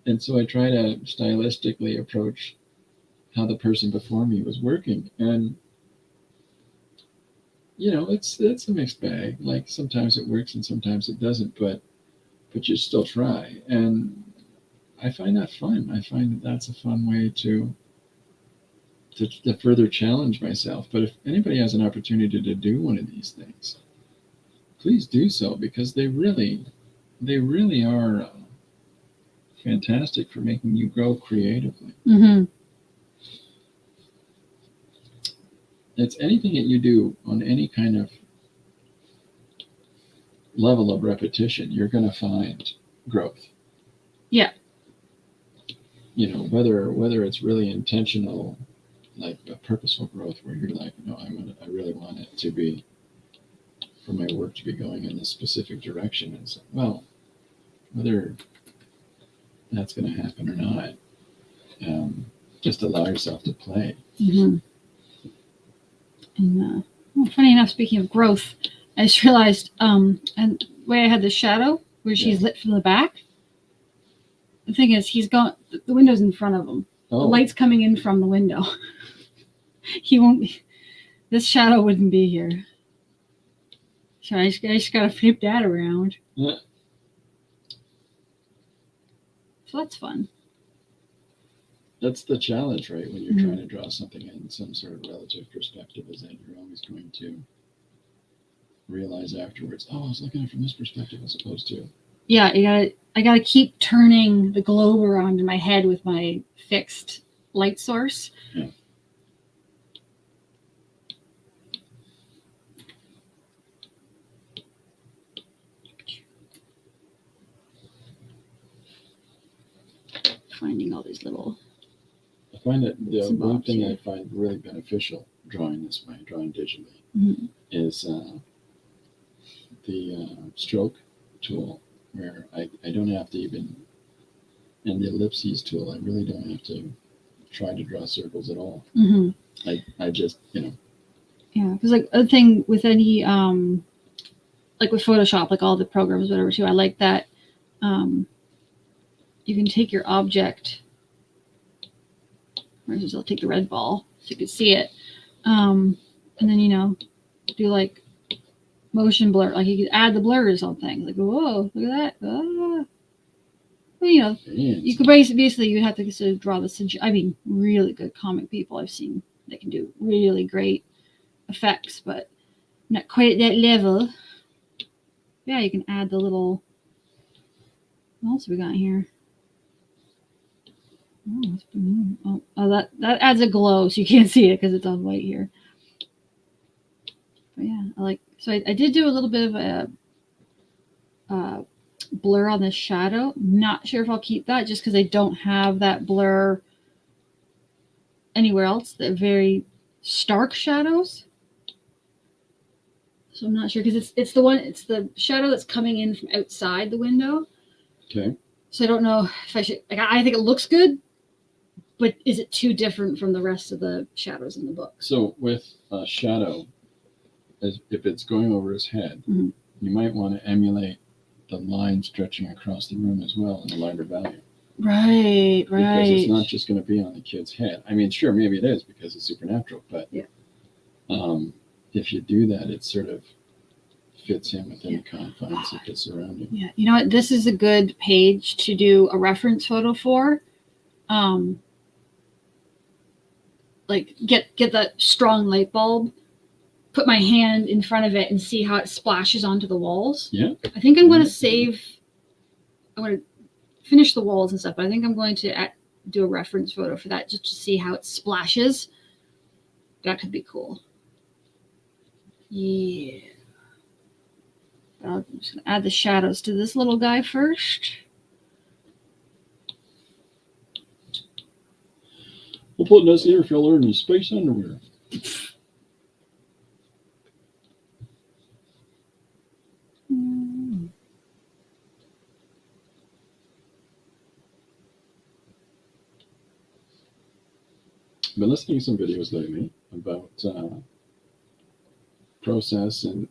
And so I try to stylistically approach how the person before me was working. And it's a mixed bag. Like sometimes it works and sometimes it doesn't, but you still try. And I find that fun. I find that's a fun way to further challenge myself. But if anybody has an opportunity to do one of these things, please do so, because they really are fantastic for making you grow creatively. it's anything that you do on any kind of level of repetition, you're going to find growth. Yeah. You know, whether it's really intentional, like a purposeful growth where you're like, no, I really want it to be, for my work to be going in this specific direction. And so, well, whether that's going to happen or not, just allow yourself to play. Mm-hmm. And well, funny enough, speaking of growth, I just realized, and the way I had the shadow where she's lit from the back. The thing is, he's gone. The window's in front of him. Oh. The light's coming in from the window. He won't be. This shadow wouldn't be here. So I just gotta flip that around. Yeah. So that's fun. That's the challenge, right? When you're trying to draw something in some sort of relative perspective, is that you're always going to realize afterwards, oh, I was looking at it from this perspective as opposed to. Yeah, I gotta keep turning the globe around in my head with my fixed light source. Yeah. Finding all these little. I find that the one thing I find really beneficial drawing this way, drawing digitally, is the stroke tool, where I don't have to even, and the ellipses tool, I really don't have to try to draw circles at all. Mm-hmm. I just, you know. Yeah, because like a thing with any, like with Photoshop, like all the programs, whatever, too, I like that you can take your object, or I'll take the red ball so you can see it, and then, you know, do like motion blur, like you could add the blurs on things, like, whoa, look at that. Well, you know, you could basically you'd have to sort of draw this. I mean, really good comic people I've seen that can do really great effects, but not quite at that level. Yeah, you can add the little. What else have we got here? Oh, that adds a glow, so you can't see it because it's on white here. But yeah, I did do a little bit of a blur on this shadow. Not sure if I'll keep that just because I don't have that blur anywhere else. They're very stark shadows. So I'm not sure because it's the shadow that's coming in from outside the window. Okay. So I don't know if I should. Like, I think it looks good, but is it too different from the rest of the shadows in the book? So with a shadow, if it's going over his head, you might want to emulate the line stretching across the room as well in a lighter value. Right. Because it's not just going to be on the kid's head. I mean, sure, maybe it is because it's supernatural, but if you do that, it sort of fits in within the confines of the surrounding. Yeah, you know what? This is a good page to do a reference photo for. Like get that strong light bulb, put my hand in front of it, and see how it splashes onto the walls. Yeah. I think I'm going to I'm going to finish the walls and stuff, but I think I'm going to do a reference photo for that just to see how it splashes. That could be cool. Yeah. I'm just going to add the shadows to this little guy first. We'll put this air filler in his space underwear. I've been listening to some videos lately about process and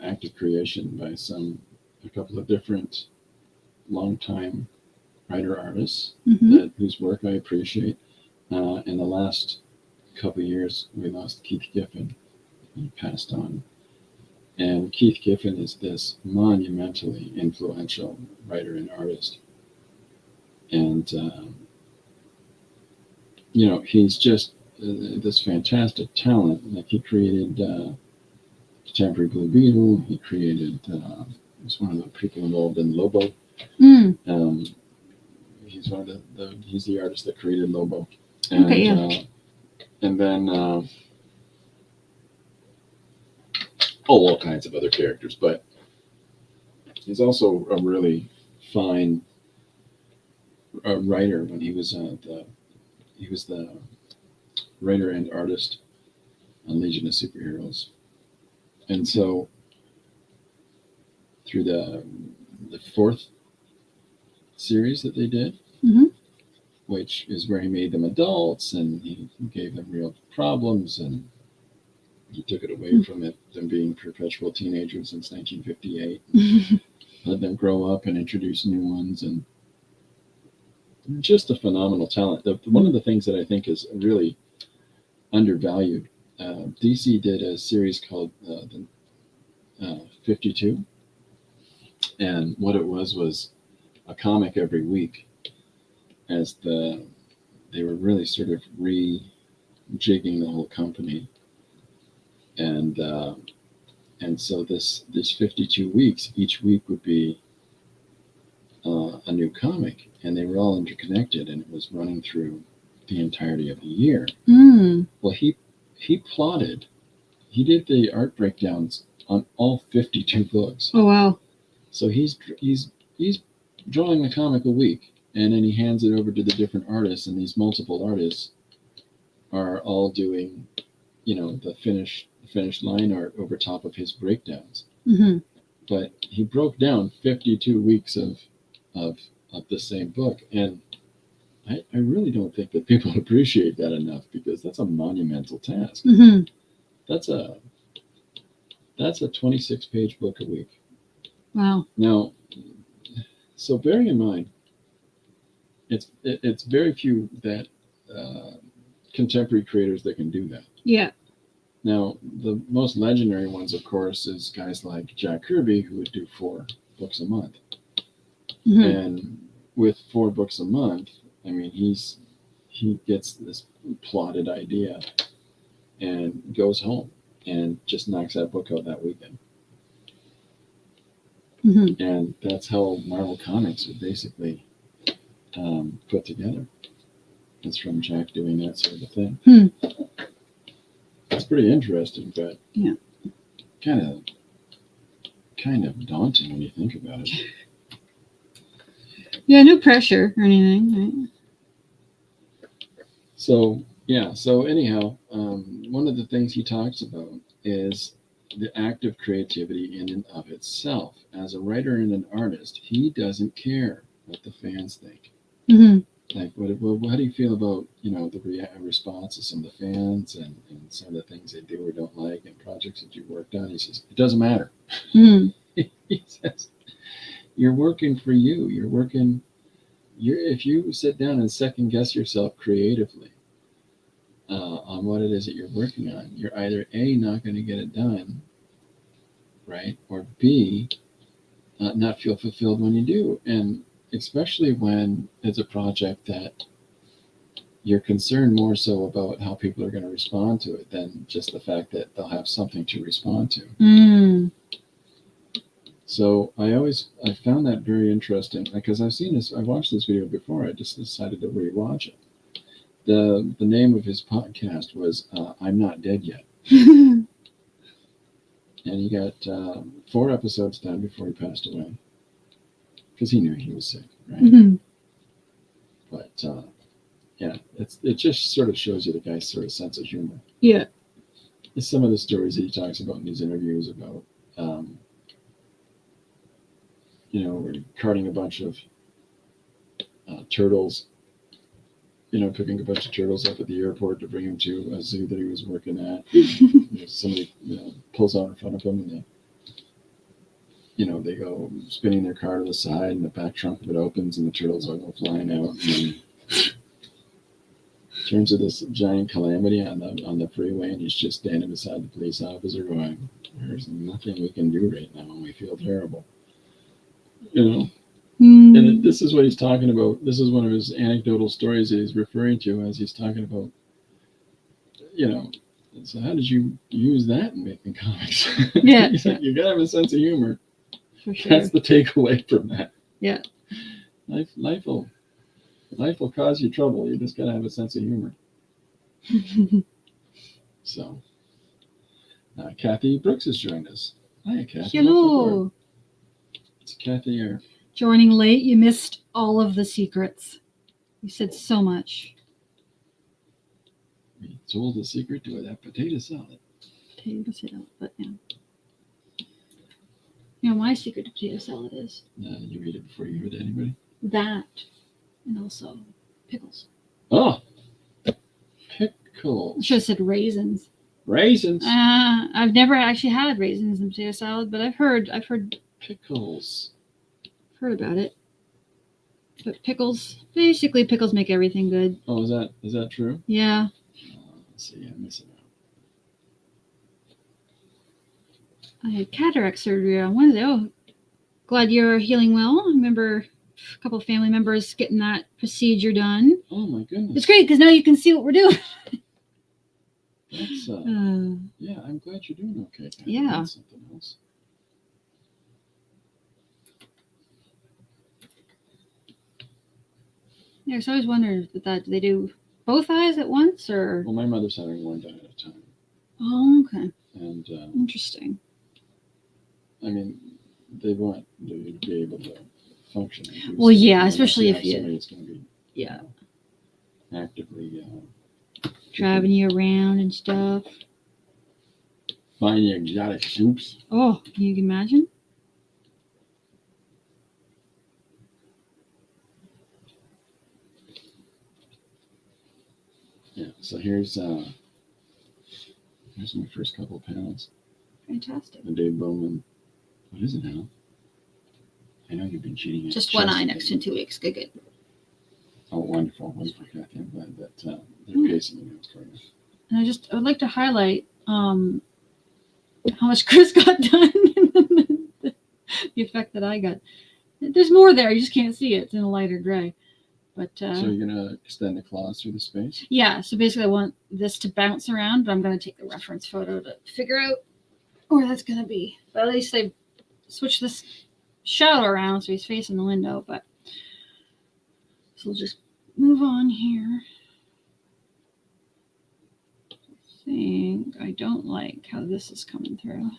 active creation by a couple of different longtime writer-artists whose work I appreciate. In the last couple of years, we lost Keith Giffen. He passed on. And Keith Giffen is this monumentally influential writer and artist. And, you know, he's just this fantastic talent. Like, he created Contemporary Blue Beetle. He created, he's one of the people involved in Lobo. He's one of he's the artist that created Lobo. And, and then all kinds of other characters, but he's also a really fine writer. When he was the writer and artist on Legion of Superheroes, and so through the fourth series that they did, Mm-hmm. which is where he made them adults and he gave them real problems, and he took it away from them being perpetual teenagers since 1958, let them grow up and introduce new ones, and just a phenomenal talent. One of the things that I think is really undervalued, DC did a series called 52, and what it was a comic every week, as they were really sort of rejigging the whole company, and so this 52 weeks, each week would be a new comic, and they were all interconnected, and it was running through the entirety of the year. Well, he did the art breakdowns on all 52 books. Oh wow! So he's drawing a comic a week, and then he hands it over to the different artists, and these multiple artists are all doing, the finished line art over top of his breakdowns. Mm-hmm. But he broke down 52 weeks of the same book, and I really don't think that people appreciate that enough, because that's a monumental task. Mm-hmm. That's a 26-page book a week. Wow. Now, so bearing in mind, it's very few that contemporary creators that can do that. Yeah. Now, the most legendary ones, of course, is guys like Jack Kirby, who would do 4 books a month. Mm-hmm. And with 4 books a month, I mean, he gets this plotted idea and goes home and just knocks that book out that weekend. Mm-hmm. And that's how Marvel Comics are basically put together. It's from Jack doing that sort of thing. It's pretty interesting, but yeah, kind of daunting when you think about it. Yeah, no pressure or anything, right? So anyhow, one of the things he talks about is the act of creativity in and of itself. As a writer and an artist, he doesn't care what the fans think. Mm-hmm. Like, how do you feel about, the response of some of the fans and some of the things they do or don't like and projects that you worked on? He says, it doesn't matter. Mm-hmm. He says, you're working for you. If you sit down and second guess yourself creatively on what it is that you're working on, you're either A, not going to get it done, right? Or B, not feel fulfilled when you do. And especially when it's a project that you're concerned more so about how people are going to respond to it than just the fact that they'll have something to respond to. Mm. So I found that very interesting, because I've watched this video before. I just decided to rewatch it. The name of his podcast was I'm Not Dead Yet. And he got 4 episodes done before he passed away, because he knew he was sick, right? Mm-hmm. But it just sort of shows you the guy's sort of sense of humor. Yeah. It's some of the stories that he talks about in these interviews about, where carting a bunch of turtles, picking a bunch of turtles up at the airport to bring him to a zoo that he was working at. Somebody pulls out in front of him, and they go spinning their car to the side, and the back trunk of it opens, and the turtles all go flying out. And turns to this giant calamity on the freeway, and he's just standing beside the police officer going, there's nothing we can do right now, and we feel terrible. And this is what he's talking about. This is one of his anecdotal stories that he's referring to as he's talking about, so how did you use that in making comics? Yeah. He's like, you gotta have a sense of humor. For sure. That's the takeaway from that. Yeah. Life will cause you trouble. You just gotta have a sense of humor. So, Kathy Brooks has joined us. Hi, Kathy. Hello. It's Kathy here. Joining late, you missed all of the secrets. You said so much. We told the secret to that potato salad. Potato salad, but yeah. You know, my secret to potato salad is You read it before you heard anybody? that, and also pickles. Oh, I pickles. should have said raisins. Raisins. I've never actually had raisins in potato salad, but I've heard Pickles. about it. But basically pickles make everything good. Oh, is that true? Yeah. Let's see, I'm missing out. I had cataract surgery on Wednesday. Oh, glad you're healing well. I remember a couple of family members getting that procedure done. Oh my goodness. It's great because now you can see what we're doing. That's yeah, I'm glad you're doing okay. Yeah. That's something else. Yeah, so I always wondered that do they do both eyes at once or? Well, my mother's having one done at a time, Oh, okay. and Interesting. I mean, they want you to be able to function. and do Well, yeah, something, especially unless if you- somebody's going to be Yeah. actively Driving you around and stuff. finding exotic soups. Oh, can you imagine? Yeah. So here's my first couple of panels. Fantastic. The Dave Bowman. What is it now? I know you've been cheating. Just one eye next in 2 weeks. Good. Oh, wonderful, Kathy. I'm glad that they're pacing it out for you. And I would like to highlight how much Chris got done and the effect that I got. There's more there. You just can't see it. It's in a lighter gray. But So you're going to extend the claws through the space? yeah, so basically I want this to bounce around, but I'm going to take the reference photo to figure out where that's going to be. But at least they switched this shadow around so he's facing the window. But so we'll just move on here. I don't like how this is coming through.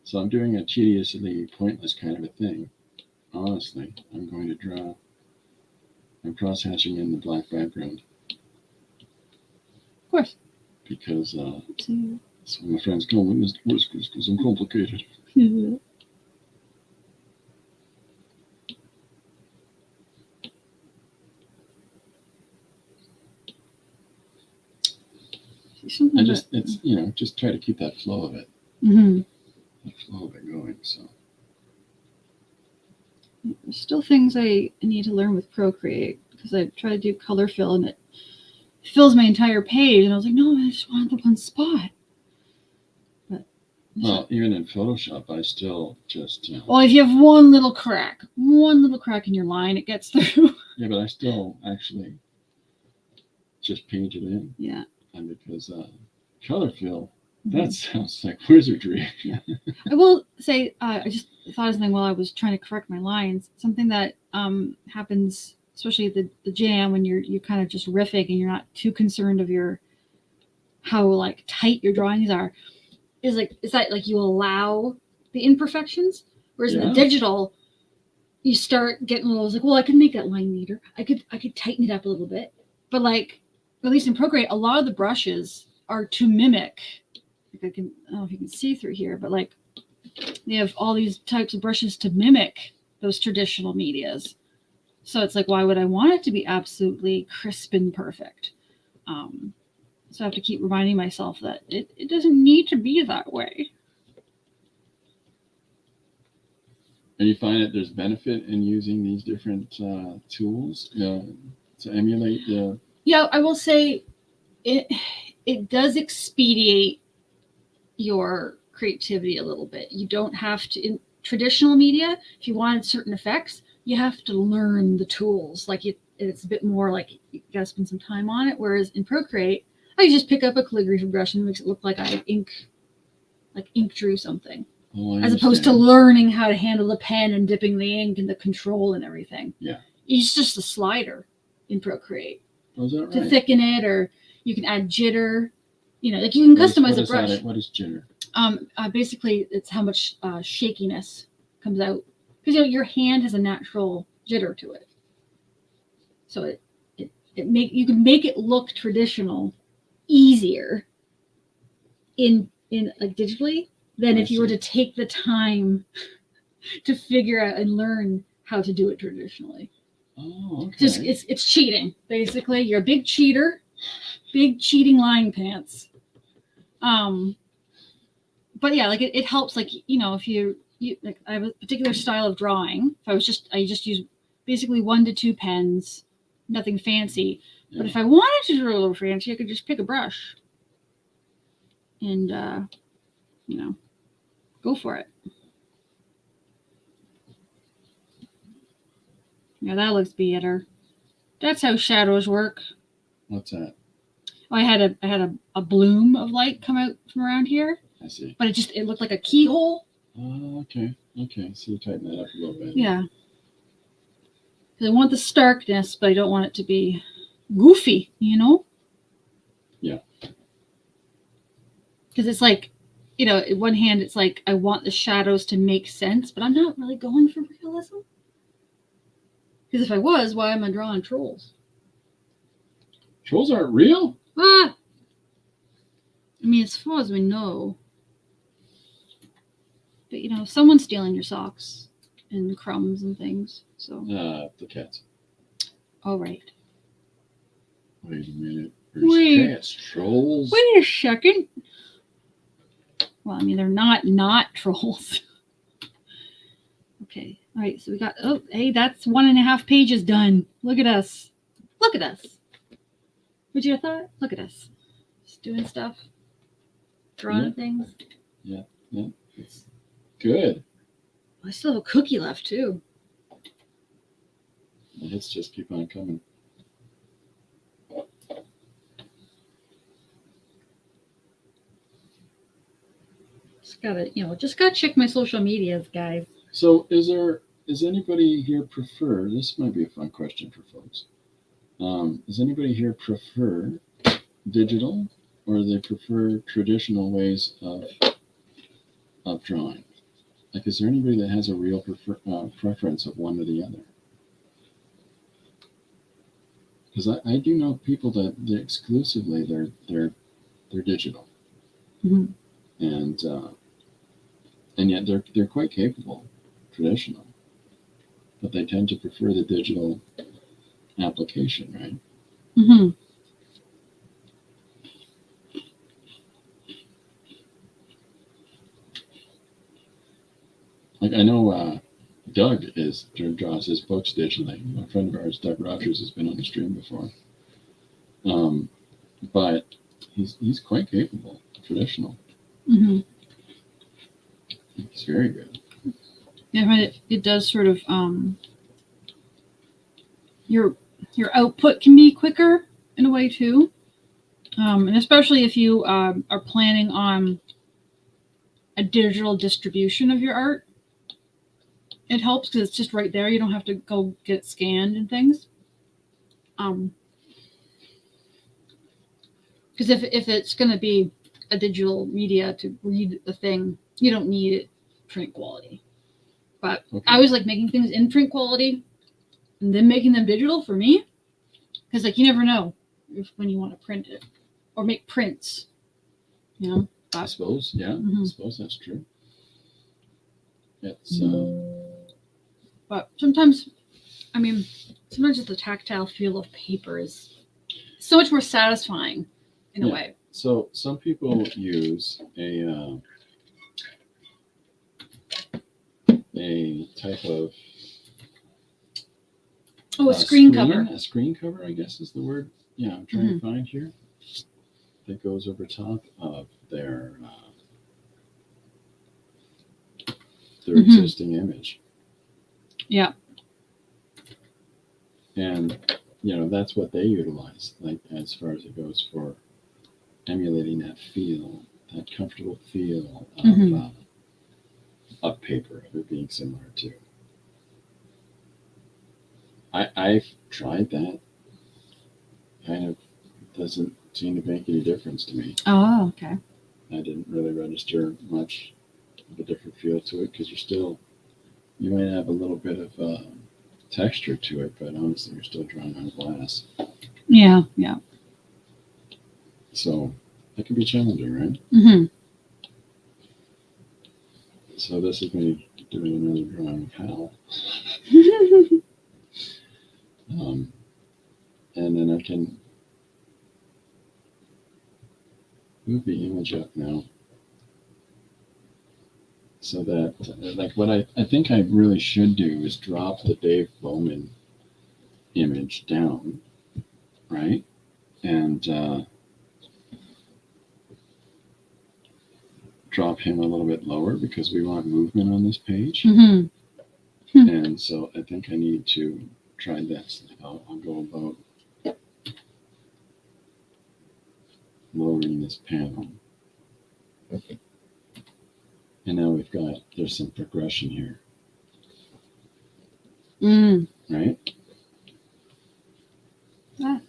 So I'm doing a tediously pointless kind of a thing. Honestly, I'm going to draw. I'm cross-hatching in the black background. Of course. Because so my friends call me Mr. Whiskers because I'm complicated. Just try to keep that flow of it. Mm-hmm. That flow of it going. So there's still things I need to learn with Procreate because I try to do color fill and it fills my entire page, and I was like, no, I just want the one spot. But even in Photoshop, I still just well, if you have one little crack in your line, it gets through. Yeah, but I still actually just paint it in. Yeah. And because color fill, that sounds like wizardry. Yeah. I will say, I just thought of something while I was trying to correct my lines. Something that happens, especially at the jam, when you're kind of just riffing and you're not too concerned of how like tight your drawings are, is that you allow the imperfections, whereas in the digital, you start getting a little like, well, I could make that line neater. I could tighten it up a little bit, but like at least in Procreate, a lot of the brushes are to mimic. I don't know if you can see through here, but like they have all these types of brushes to mimic those traditional medias. So it's like, why would I want it to be absolutely crisp and perfect? So I have to keep reminding myself that it doesn't need to be that way. And you find that there's benefit in using these different tools to emulate the... Yeah, I will say it does expedite your creativity a little bit. You don't have to, in traditional media, if you wanted certain effects, you have to learn the tools. Like it's a bit more like you gotta spend some time on it. Whereas in Procreate, I just pick up a calligraphy brush and it makes it look like I ink drew something. As opposed to learning how to handle the pen and dipping the ink and the control and everything. Yeah. It's just a slider in Procreate. Oh, is that right? To thicken it, or you can add jitter. like you can What is- customize what a is brush. that? What is jitter? Basically, it's how much shakiness comes out because your hand has a natural jitter to it, so you can make it look traditional easier in like digitally than if you were to take the time to figure out and learn how to do it traditionally. Oh, okay. Just it's cheating basically. You're a big cheater, big cheating lying pants. But yeah, like it helps. Like if you like, I have a particular style of drawing. If I just use basically 1 to 2 pens, nothing fancy. Yeah. But if I wanted to draw a little fancy, I could just pick a brush and go for it. Yeah, that looks better. That's how shadows work. What's that? Oh, I had a bloom of light come out from around here. I see. But it looked like a keyhole. Oh, okay. So you tighten that up a little bit. Yeah. Because I want the starkness, but I don't want it to be goofy, Yeah. Because it's like, in one hand, it's like I want the shadows to make sense, but I'm not really going for realism. Because if I was, why am I drawing trolls? Trolls aren't real? Ah! I mean, as far as we know. But, someone's stealing your socks and crumbs and things. So. The cats. All right. Wait a minute. There's cats. Trolls? Wait a second. Well, I mean, they're not trolls. Okay. All right. So we got, hey, that's 1.5 pages done. Look at us. Look at us. Would you have thought? Look at us. Just doing stuff. Drawing things. Yeah. It's good. I still have a cookie left, too. The hits just keep on coming. Just gotta check my social medias, guys. So is anybody here prefer, this might be a fun question for folks. Does anybody here prefer digital or they prefer traditional ways of drawing? Like, is there anybody that has a real preference of one or the other? Because I do know people that exclusively they're digital, Mm-hmm. and yet they're quite capable traditional, but they tend to prefer the digital application, right? Mm-hmm. Like, I know Doug draws his books digitally. A friend of ours, Doug Rogers, has been on the stream before. But he's quite capable, traditional. Mm-hmm. He's very good. Yeah, it does sort of your output can be quicker in a way too, and especially if you are planning on a digital distribution of your art. It helps because it's just right there. You don't have to go get it scanned and things. Because if it's going to be a digital media to read the thing, you don't need it print quality. But okay. I always like making things in print quality and then making them digital for me. Because you never know when you want to print it or make prints. I suppose, yeah. Mm-hmm. I suppose that's true. It's but sometimes just the tactile feel of paper is so much more satisfying in a way. So some people use a type of a screen cover. A screen cover, I guess is the word. Yeah, I'm trying to find here. That goes over top of their existing image. Yeah. And that's what they utilize, like as far as it goes for emulating that feel, that comfortable feel of paper, of it being similar to. I've tried that. Kind of doesn't seem to make any difference to me. Oh, okay. I didn't really register much of a different feel to it because you might have a little bit of texture to it, but honestly, you're still drawing on glass. Yeah, yeah. So that can be challenging, right? Mm-hmm. So this is me doing another drawing of Hal. And then I can move the image up now so that, like, what I think I really should do is drop the Dave Bowman image down, right? And drop him a little bit lower because we want movement on this page. Mm-hmm. And so I think I need to try this. I'll go about lowering this panel. Okay. And now there's some progression here. Right? Ah.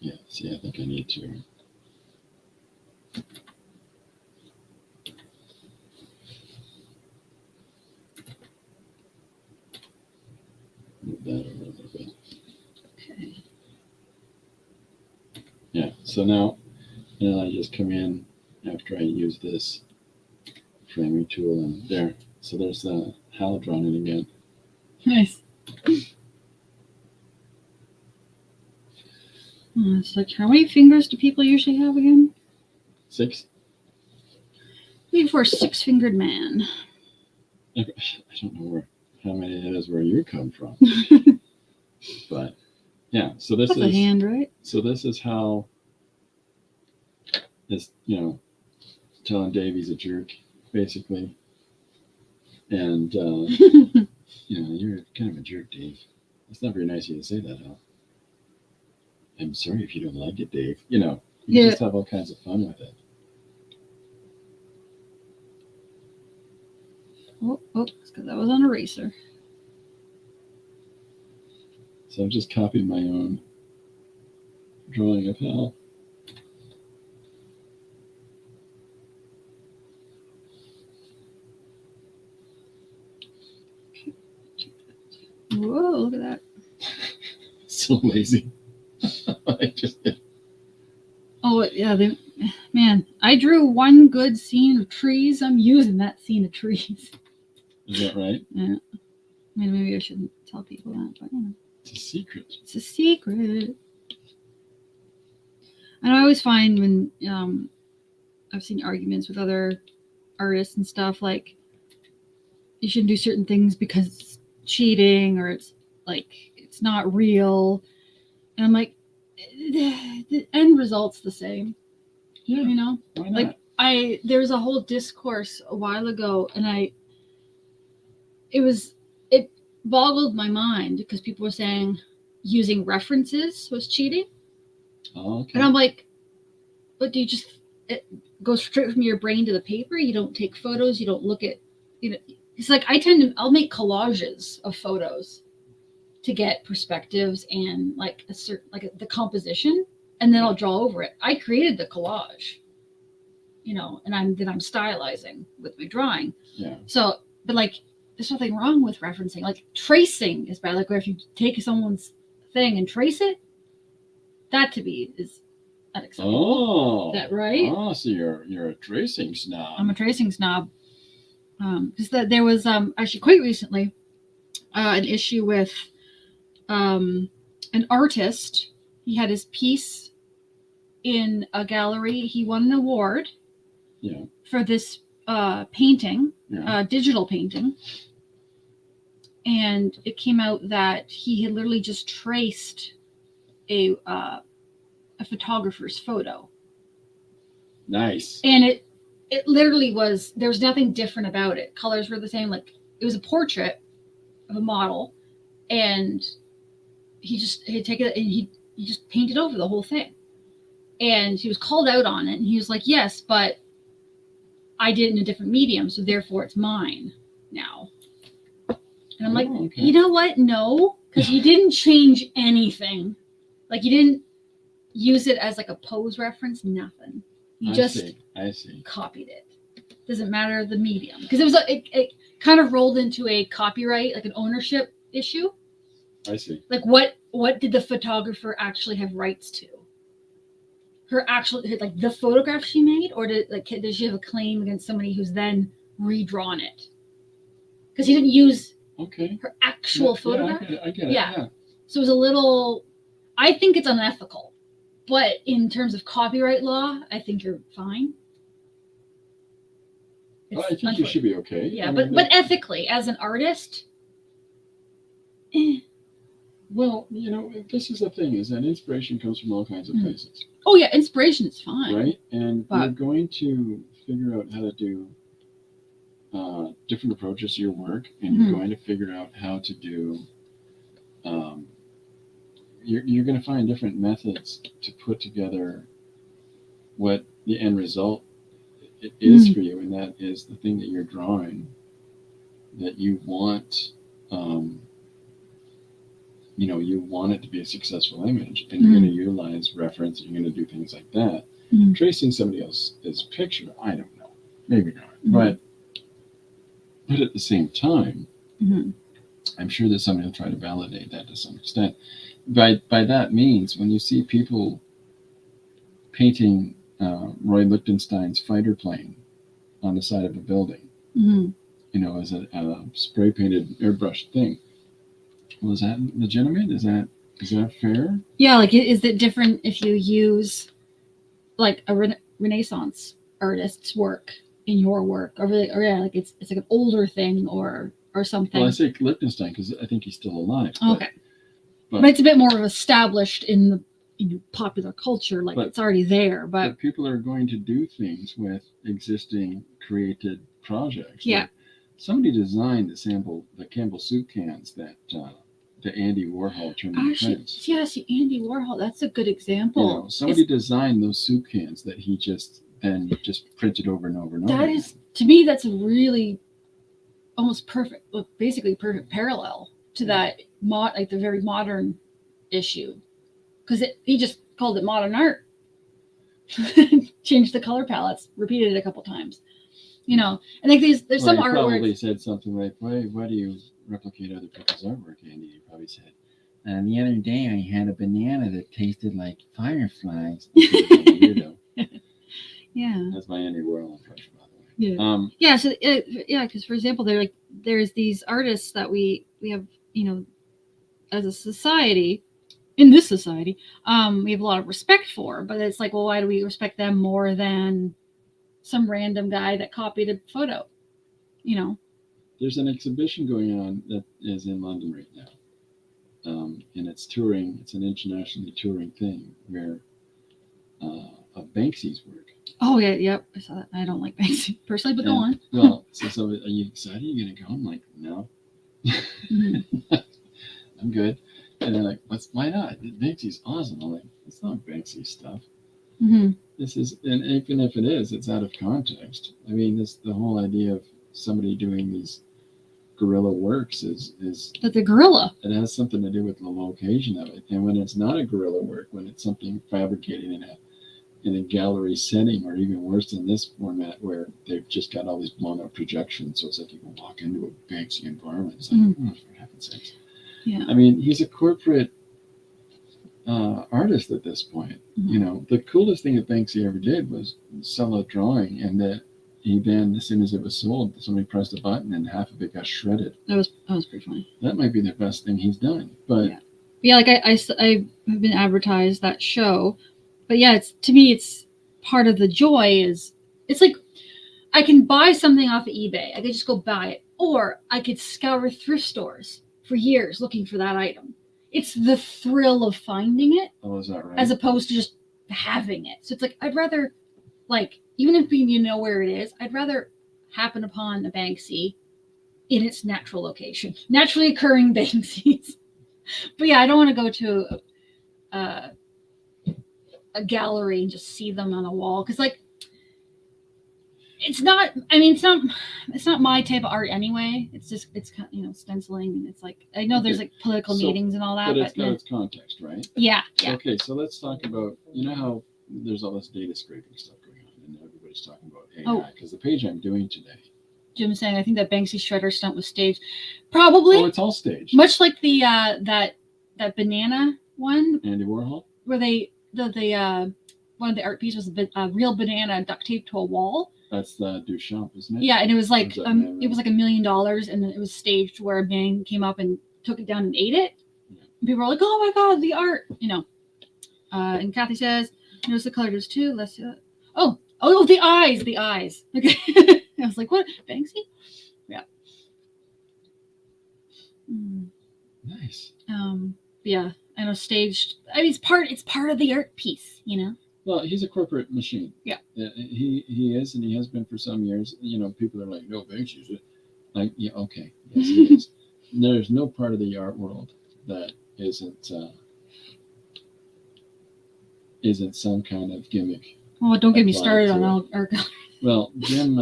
Yeah, see, I think I need to. Move that over a little bit. Okay. Yeah, so now I just come in after I use this framing tool and there. So there's the Hal drawn in again. Nice. It's like, how many fingers do people usually have again? 6. Maybe for a 6-fingered man. I don't know how many it is where you come from. But yeah, so this That's is a hand, right? So this is how it's, telling Dave he's a jerk, basically. And you're kind of a jerk, Dave. It's not very nice of you to say that, Hal. I'm sorry if you don't like it, Dave. You just have all kinds of fun with it. Oh, it's because I was on eraser. So I've just copied my own drawing of Hal. Whoa, look at that. So lazy. I just did. Oh, yeah. Man, I drew one good scene of trees. I'm using that scene of trees. Is that right? Yeah. I mean, maybe I shouldn't tell people that, but It's a secret. It's a secret. And I always find when I've seen arguments with other artists and stuff, like, you shouldn't do certain things because it's cheating or it's not real. And I'm like, the end result's the same. Yeah. Why not? Like, there was a whole discourse a while ago, and it boggled my mind because people were saying using references was cheating. Oh, okay. And I'm like, but do you just go straight from your brain to the paper? You don't take photos. You don't look at, it's like I'll make collages of photos to get perspectives and like the composition, and then I'll draw over it. I created the collage, and I'm stylizing with my drawing. Yeah. So, but like, there's nothing wrong with referencing. Like, tracing is bad. Like, where if you take someone's thing and trace it, that to me is unacceptable. Oh. Is that right? Oh, so you're a tracing snob. I'm a tracing snob. Because there was actually quite recently an issue with an artist. He had his piece in a gallery. He won an award. Yeah. For this painting, Yeah. digital painting, and it came out that he had literally just traced a photographer's photo. Nice. And it literally was, there was nothing different about it. Colors were the same. Like, it was a portrait of a model, and he'd taken it and he just painted over the whole thing. And he was called out on it, and he was like, yes, but I did it in a different medium, so therefore it's mine now. And I'm like, okay. you know what? No, because you didn't change anything. Like you didn't use it as like a pose reference, nothing. You just I see. copied it. Doesn't matter the medium, because it kind of rolled into a copyright, like an ownership issue. I see. Like what did the photographer actually have rights to? Her actual, like the photograph she made, or does she have a claim against somebody who's then redrawn it? Because he didn't use her actual photograph. I get it. Yeah. So it was a little. I think it's unethical, but in terms of copyright law, I think you're fine. Well, I think you should be okay. Yeah, but ethically, as an artist. Well, this is the thing, is that inspiration comes from all kinds of places. Oh, yeah, inspiration is fine. Right? And you're going to figure out how to do different approaches to your work, and you're going to figure out how to do, you're going to find different methods to put together what the end result is for you, and that is the thing that you're drawing that you want. You want it to be a successful image, and you're going to utilize reference, you're going to do things like that. Tracing somebody else's picture, I don't know, maybe not, but at the same time, I'm sure that somebody will try to validate that to some extent. By that means, when you see people painting Roy Lichtenstein's fighter plane on the side of a building, as a spray painted airbrushed thing, well, is that legitimate? Is that fair? Yeah, like, is it different if you use like a Renaissance artist's work in your work, or like it's like an older thing or something? Well, I say Lichtenstein because I think he's still alive. Okay, but it's a bit more of established in the popular culture, like it's already there. But people are going to do things with existing created projects. Yeah, like somebody designed the Campbell soup cans that the Andy Warhol turned into prints. Yeah, see, Andy Warhol, that's a good example. Somebody designed those soup cans that he just printed over and over and over. That is, to me, that's a really almost perfect, basically perfect parallel to that like the very modern issue, because he just called it modern art, changed the color palettes, repeated it a couple times. I think there's some artwork. Probably said something like, "Why do you replicate other people's artwork?" Andy, he probably said, "The other day I had a banana that tasted like fireflies." Weirdo. Yeah, that's my Andy Warhol impression, by the way. Yeah. So because for example, there's these artists that we have, as a society, in this society, we have a lot of respect for, but it's like, well, why do we respect them more than some random guy that copied a photo? There's an exhibition going on that is in London right now, and it's touring. It's an internationally touring thing where of Banksy's work. Oh yeah, yep. I saw that. I don't like Banksy personally, but go on. Well, so are you excited? Are you gonna go? I'm like, no. I'm good. And they're like, why not? Banksy's awesome. I'm like, it's not Banksy stuff. This is, and even if it is, it's out of context. I mean, the whole idea of somebody doing these guerrilla works is But the guerrilla, it has something to do with the location of it. And when it's not a guerrilla work, when it's something fabricated in a gallery setting, or even worse than this format where they've just got all these blown up projections, so it's like you can walk into a Banksy environment. It's like, for heaven's sakes. Yeah. I mean, he's a corporate artist at this point. The coolest thing that Banksy ever did was sell a drawing, and that he then, as soon as it was sold, somebody pressed a button and half of it got shredded. That was pretty funny. That might be the best thing he's done. But yeah, like I have been advertised that show, but yeah, to me it's part of the joy is it's like I can buy something off of eBay. I could just go buy it, or I could scour thrift stores for years looking for that item. It's the thrill of finding it. Oh, is that right? As opposed to just having it. So it's like, I'd rather, like, even if you know where it is, I'd rather happen upon a Banksy in its natural location. Naturally occurring Banksies. But yeah, I don't want to go to a gallery and just see them on a wall. Because, like, it's not. I mean, it's not my type of art anyway. It's just it's stenciling, and it's like I know there's like political meetings and all that, but it's got its context, right? Yeah. Okay, so let's talk about how there's all this data scraping stuff going on, and everybody's talking about AI because the page I'm doing today. Jim's saying I think that Banksy shredder stunt was staged. Probably. Oh, it's all staged. Much like the that banana one. Andy Warhol. Where the one of the art pieces was a real banana duct taped to a wall. That's the Duchamp, isn't it? Yeah, and it was like it was like $1 million, and then it was staged where a man came up and took it down and ate it. Yeah. And people were like, "Oh my god, the art!" And Kathy says, "Notice the color does too." Let's see. Oh, the eyes. Okay, I was like, "What, Banksy?" Yeah. Nice. Yeah, I know staged. I mean, it's part of the art piece, Well, he's a corporate machine. Yeah. He is, and he has been for some years. People are like, no, Banksy's it. Like, yeah, okay. Yes, he is. There's no part of the art world that isn't some kind of gimmick. Oh, don't get me started on art gallery. Well, Jim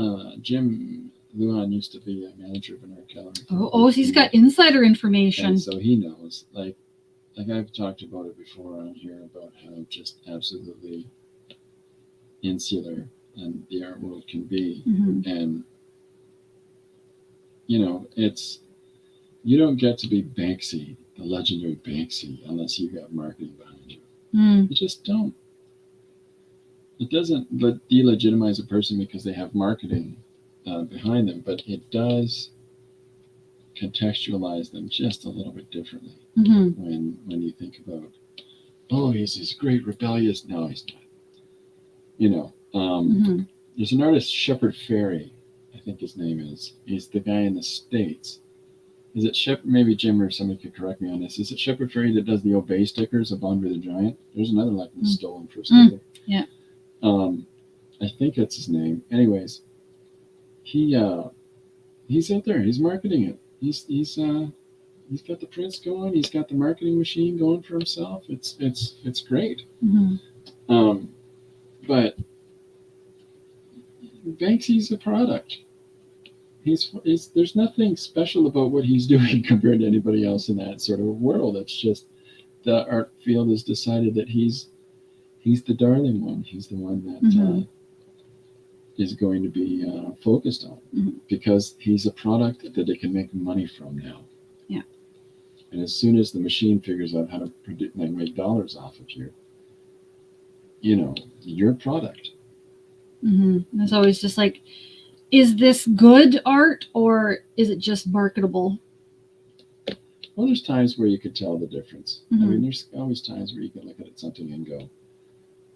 Luan used to be a manager of an art gallery. Oh, he's got insider information. And so he knows. Like I've talked about it before on here about how just absolutely insular and the art world can be. Mm-hmm. And, it's, you don't get to be Banksy, the legendary Banksy, unless you got marketing behind you. Mm. You just don't. It doesn't delegitimize a person because they have marketing behind them, but it does contextualize them just a little bit differently. Mm-hmm. When you think about, he's this great rebellious. No, he's not. Mm-hmm. There's an artist, Shepard Fairey, I think his name is. He's the guy in the States. Is it Shepard? Maybe Jim or somebody could correct me on this. Is it Shepard Fairey that does the Obey stickers of Andre the Giant? There's another like stolen for a sticker. Yeah. I think that's his name. Anyways, he's out there. He's marketing it. He's got the prints going. He's got the marketing machine going for himself. It's great. Mm-hmm. But Banksy's a product. There's nothing special about what he's doing compared to anybody else in that sort of world. It's just the art field has decided that he's the darling one. He's the one that is going to be focused on because he's a product that they can make money from now. Yeah. And as soon as the machine figures out how to make dollars off of your product. Mm-hmm. It's always just like, is this good art or is it just marketable? Well, there's times where you could tell the difference. Mm-hmm. I mean, there's always times where you can look at something and go,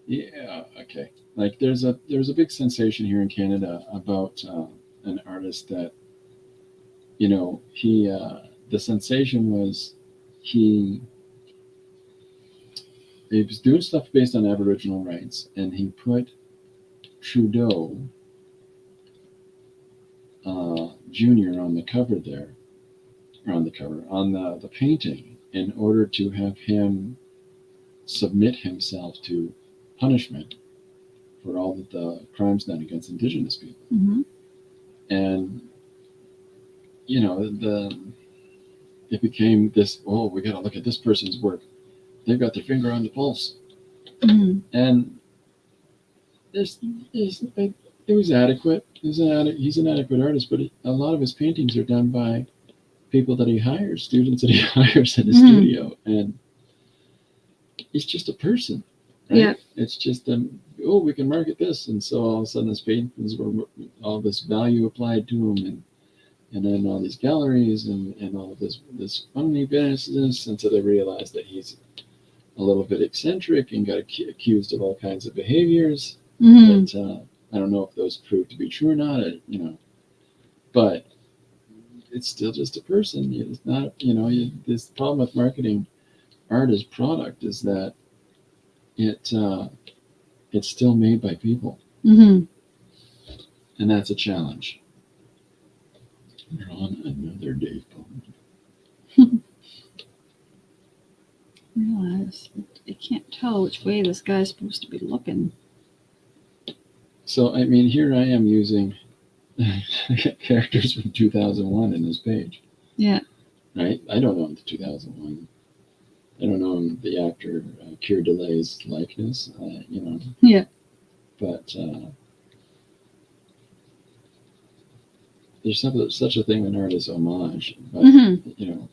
yeah, okay. Like there's a big sensation here in Canada about an artist that, the sensation was he was doing stuff based on Aboriginal rights, and he put Trudeau Jr. on the cover there, or on the painting, in order to have him submit himself to punishment for all of the crimes done against Indigenous people. Mm-hmm. And, it became this, we got to look at this person's work. They've got their finger on the pulse. Mm-hmm. And it was adequate. He's an adequate artist, but a lot of his paintings are done by people that he hires, students that he hires in his studio. And he's just a person. Right? Yeah. It's just we can market this, and so all of a sudden his paintings were all this value applied to them, and then all these galleries and all of this funny business, and so they realized that he's a little bit eccentric and got accused of all kinds of behaviors. That I don't know if those proved to be true or not. But it's still just a person. It's not. This problem with marketing art as product is that it's still made by people. Mm-hmm. And that's a challenge. We're on another Dave Bowman. Realize I can't tell which way this guy's supposed to be looking. So, I mean, here I am using characters from 2001 in this page. Yeah. Right? I don't know the 2001. I don't know the actor Keir Dulley's likeness, you know. Yeah. But there's such a thing as an artist homage. But, you know,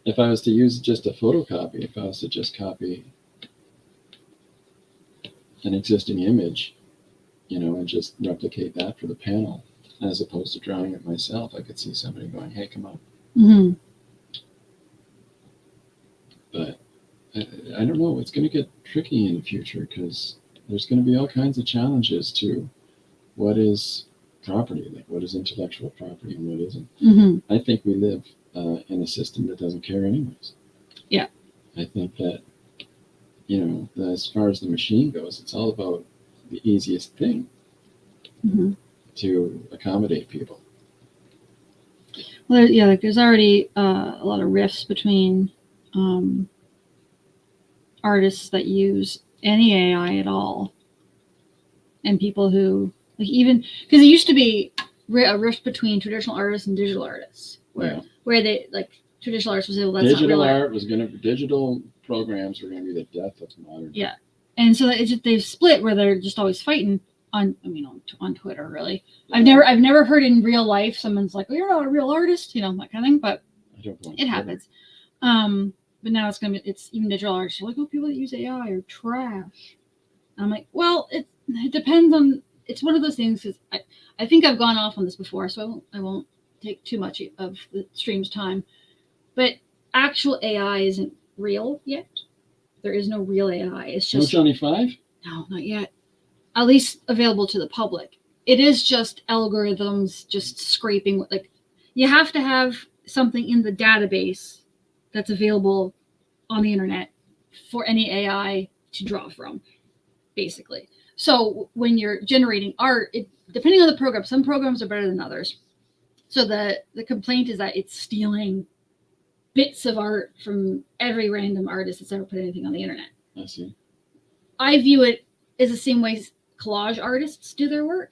if I was to use just a photocopy, if I was to just copy an existing image, you know, and just replicate that for the panel, as opposed to drawing it myself, I could see somebody going, hey, come on. Mm-hmm. But I don't know. It's going to get tricky in the future because there's going to be all kinds of challenges to what is property, like what is intellectual property and what isn't. Mm-hmm. I think we live in a system that doesn't care anyways. Yeah. I think that, you know, as far as the machine goes, it's all about the easiest thing to accommodate people. Well, yeah, like there's already a lot of rifts between artists that use any AI at all and people who, like, even because it used to be a rift between traditional artists and digital artists, where they, like, traditional artists would say, well, that's digital not real art was going to, digital programs were going to be the death of modern. Yeah. And so it's just, they've split where they're just always fighting on Twitter, really. Yeah. I've never heard in real life someone's like, well, you're not a real artist, you know, that kind of thing, but it happens. But now it's even digital artists. Like, oh, people that use AI are trash. And I'm like, well, it depends on, it's one of those things, because I think I've gone off on this before, so I won't take too much of the stream's time. But actual AI isn't real yet. There is no real AI. It's just no Johnny Five? No, not yet. At least available to the public. It is just algorithms just scraping. Like, you have to have something in the database that's available on the internet for any AI to draw from, basically. So when you're generating art, depending on the program, some programs are better than others. So the complaint is that it's stealing bits of art from every random artist that's ever put anything on the internet. I see. I view it as the same way collage artists do their work.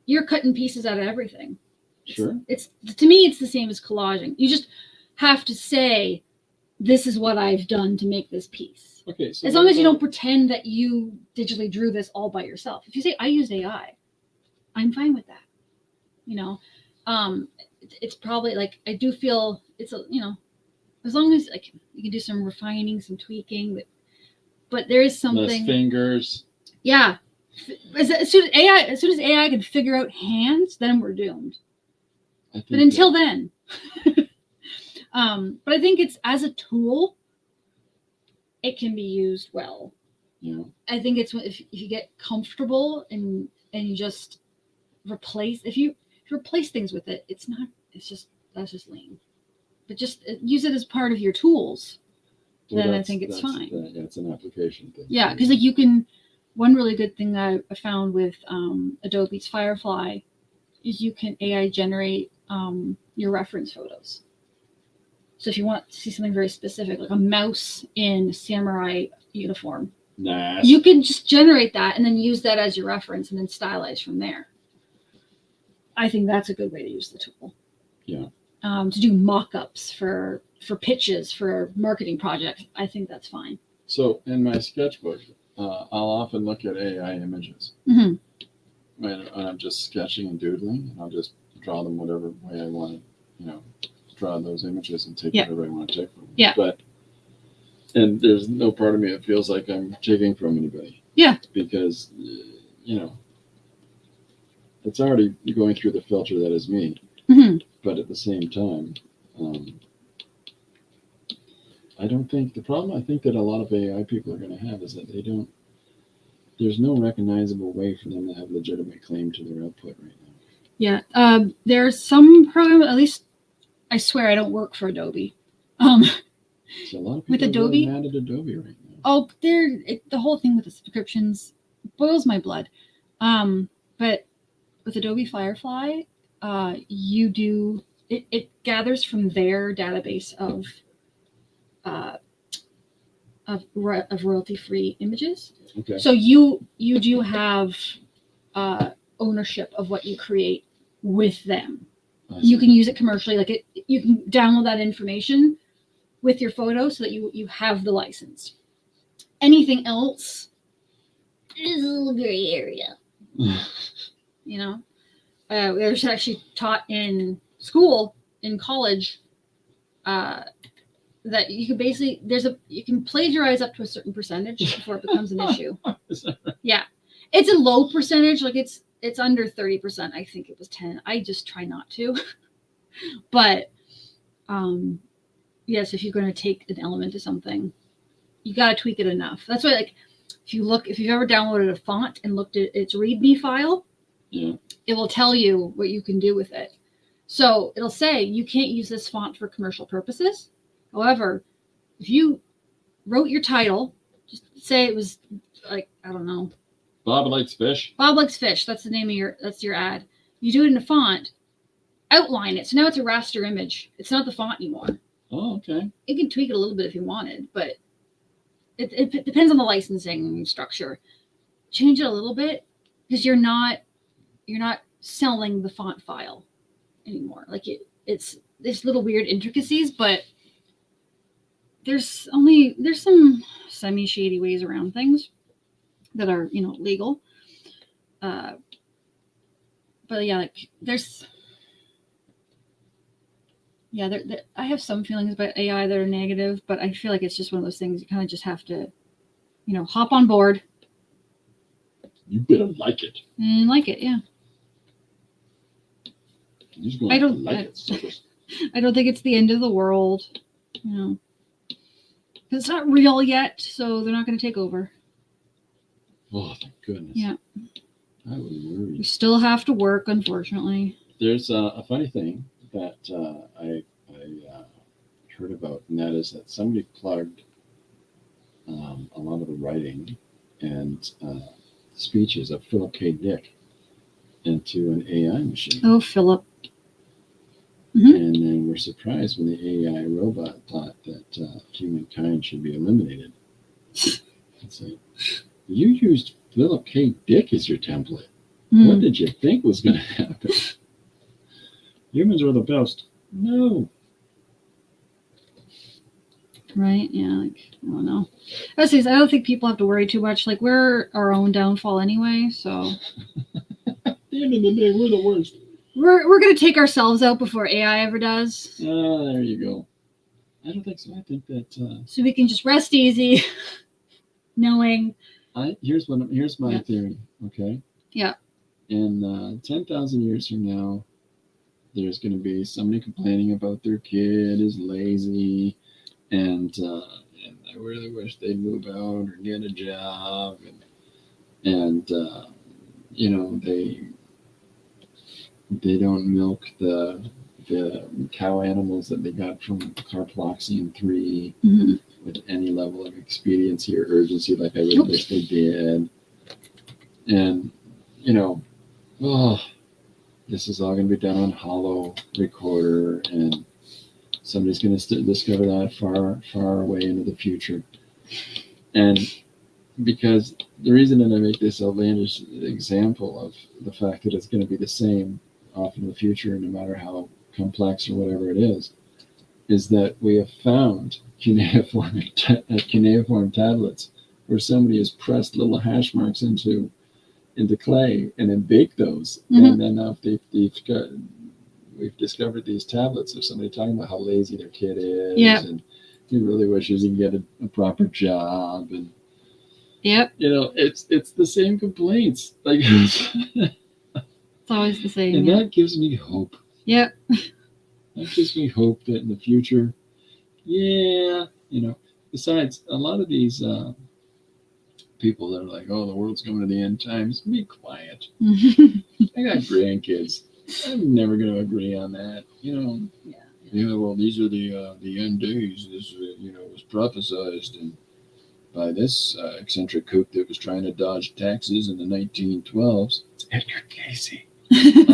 You're cutting pieces out of everything. Sure. It's to me, it's the same as collaging. You just have to say, this is what I've done to make this piece. Okay. So as long as you don't pretend that you digitally drew this all by yourself. If you say, I used AI, I'm fine with that. You know, it's probably, like, I do feel it's as long as, like, you can do some refining, some tweaking, but there is something. Less fingers. Yeah. As soon as AI can figure out hands, then we're doomed. But until then, but I think it's, as a tool, it can be used well. Yeah. I think it's if you get comfortable and you just replace, if you replace things with it, that's just lame. But just use it as part of your tools. Well, then I think it's fine. Yeah, it's an application thing. Yeah, because, like, you can. One really good thing that I found with Adobe's Firefly is you can AI generate your reference photos. So if you want to see something very specific, like a mouse in samurai uniform, nice. You can just generate that and then use that as your reference and then stylize from there. I think that's a good way to use the tool. Yeah. To do mock-ups for pitches for marketing projects, I think that's fine. So in my sketchbook, I'll often look at AI images. Mm-hmm. When I'm just sketching and doodling, and I'll just draw them whatever way I want to, draw those images and take whatever I want to take from them. Yeah. And there's no part of me that feels like I'm taking from anybody. Yeah. Because, it's already going through the filter that is me. Mm-hmm. But at the same time, I don't think the problem I think that a lot of AI people are going to have is that there's no recognizable way for them to have legitimate claim to their output right now. Yeah. There's some program, at least I swear I don't work for Adobe. So a lot of people with Adobe, are really mad at Adobe right now. Oh, the whole thing with the subscriptions boils my blood. But with Adobe Firefly, it gathers from their database of of royalty-free images. Okay. So you do have ownership of what you create with them. You can use it commercially, like you can download that information with your photo so that you have the license. Anything else is a little gray area. You know, there's actually taught in school, in college, that you can basically you can plagiarize up to a certain percentage before it becomes an issue. Yeah, it's a low percentage, like it's under 30%. I think it was 10. I just try not to. But yes, if you're going to take an element of something, you got to tweak it enough. That's why, like, if you've ever downloaded a font and looked at its README file, it will tell you what you can do with it. So it'll say you can't use this font for commercial purposes. However, if you wrote your title, just say it was like, I don't know, Bob likes fish. Bob likes fish. That's the name of your ad. You do it in a font, outline it. So now it's a raster image. It's not the font anymore. Oh, okay. You can tweak it a little bit if you wanted, but it depends on the licensing structure. Change it a little bit because you're not selling the font file anymore. Like it's little weird intricacies, but there's some semi-shady ways around things that are, legal. But yeah, like I have some feelings about AI that are negative, but I feel like it's just one of those things you kind of just have to, hop on board. You better like it. And like it, yeah. I don't think it's the end of the world, because it's not real yet, so they're not going to take over. Oh, thank goodness. Yeah. I was worried. We still have to work, unfortunately. There's a funny thing that I heard about, and that is that somebody plugged a lot of the writing and speeches of Philip K. Dick into an AI machine. Oh, Philip. Mm-hmm. And then we're surprised when the AI robot thought that humankind should be eliminated. It's like, you used Philip K. Dick as your template. What did you think was going to happen? Humans are the best. No. Right? Yeah. Like, I don't know. I don't think people have to worry too much. Like, we're our own downfall anyway. So. At the end of the day, we're the worst. We're going to take ourselves out before AI ever does. Ah, there you go. I don't think so. I think that. So we can just rest easy, knowing. Here's my theory. Okay. Yeah. In 10,000 years from now, there's going to be somebody complaining about their kid is lazy, and I really wish they'd move out or get a job, and they don't milk the cow animals that they got from Carploxian 3 with any level of expediency or urgency like I would wish they did. And, this is all going to be done on hollow recorder, and somebody's going to discover that far, far away into the future. And because the reason that I make this outlandish example of the fact that it's going to be the same off in the future, no matter how complex or whatever it is that we have found cuneiform tablets where somebody has pressed little hash marks into clay and then baked those. And then now we've discovered these tablets of somebody talking about how lazy their kid is, and he really wishes he can get a proper job, and it's the same complaints. Like it's always the same. And that gives me hope. Yep. That gives me hope that in the future, besides a lot of these people that are like, oh, the world's coming to the end times, be quiet. I got grandkids. I'm never going to agree on that. Well, these are the end days. This, was prophesized and by this eccentric kook that was trying to dodge taxes in the 1912s. It's Edgar Casey. He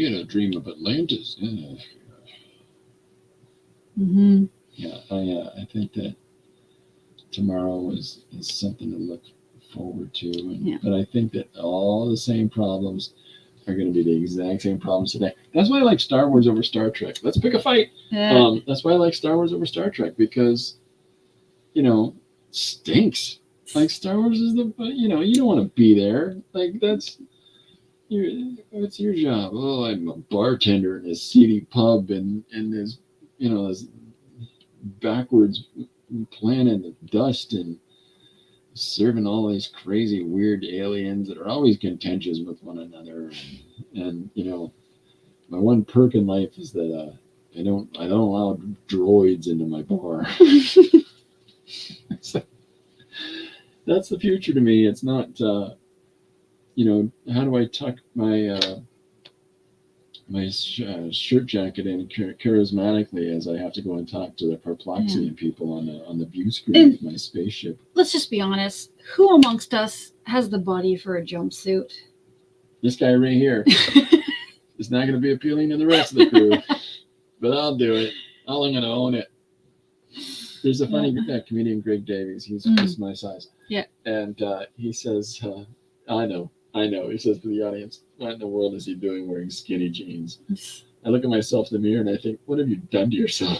had a dream of Atlantis. Mm-hmm. Yeah, I think that tomorrow is something to look forward to. But I think that all the same problems are going to be the exact same problems today. That's why I like Star Wars over Star Trek. Let's pick a fight. Yeah. That's why I like Star Wars over Star Trek, because, stinks. Like, Star Wars is the, you don't want to be there. Like, what's your job? Oh, I'm a bartender in a seedy pub and this, this backwards planet of dust and serving all these crazy, weird aliens that are always contentious with one another. And my one perk in life is that I don't allow droids into my bar. That's the future to me. It's not, how do I tuck my shirt jacket in charismatically as I have to go and talk to the Perplexian people on the view screen of my spaceship. Let's just be honest. Who amongst us has the body for a jumpsuit? This guy right here. It's not going to be appealing to the rest of the crew, but I'll do it. I'm going to own it. There's a funny comedian, Greg Davies. He's just my size. Yeah. And he says, I know. He says to the audience, what in the world is he doing wearing skinny jeans? I look at myself in the mirror and I think, what have you done to yourself?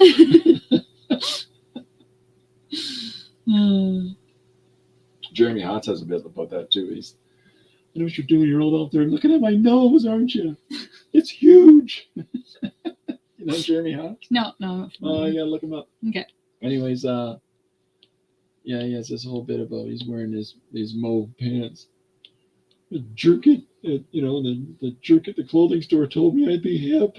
Jeremy Hotz has a bit about that too. He's, you know what you're doing? You're all out there looking at my nose, aren't you? It's huge. You know Jeremy Hotz? No. Oh, I gotta look him up. Okay. Anyways, he has this whole bit about he's wearing these mauve pants. The jerk at the jerk at the clothing store told me I'd be hip.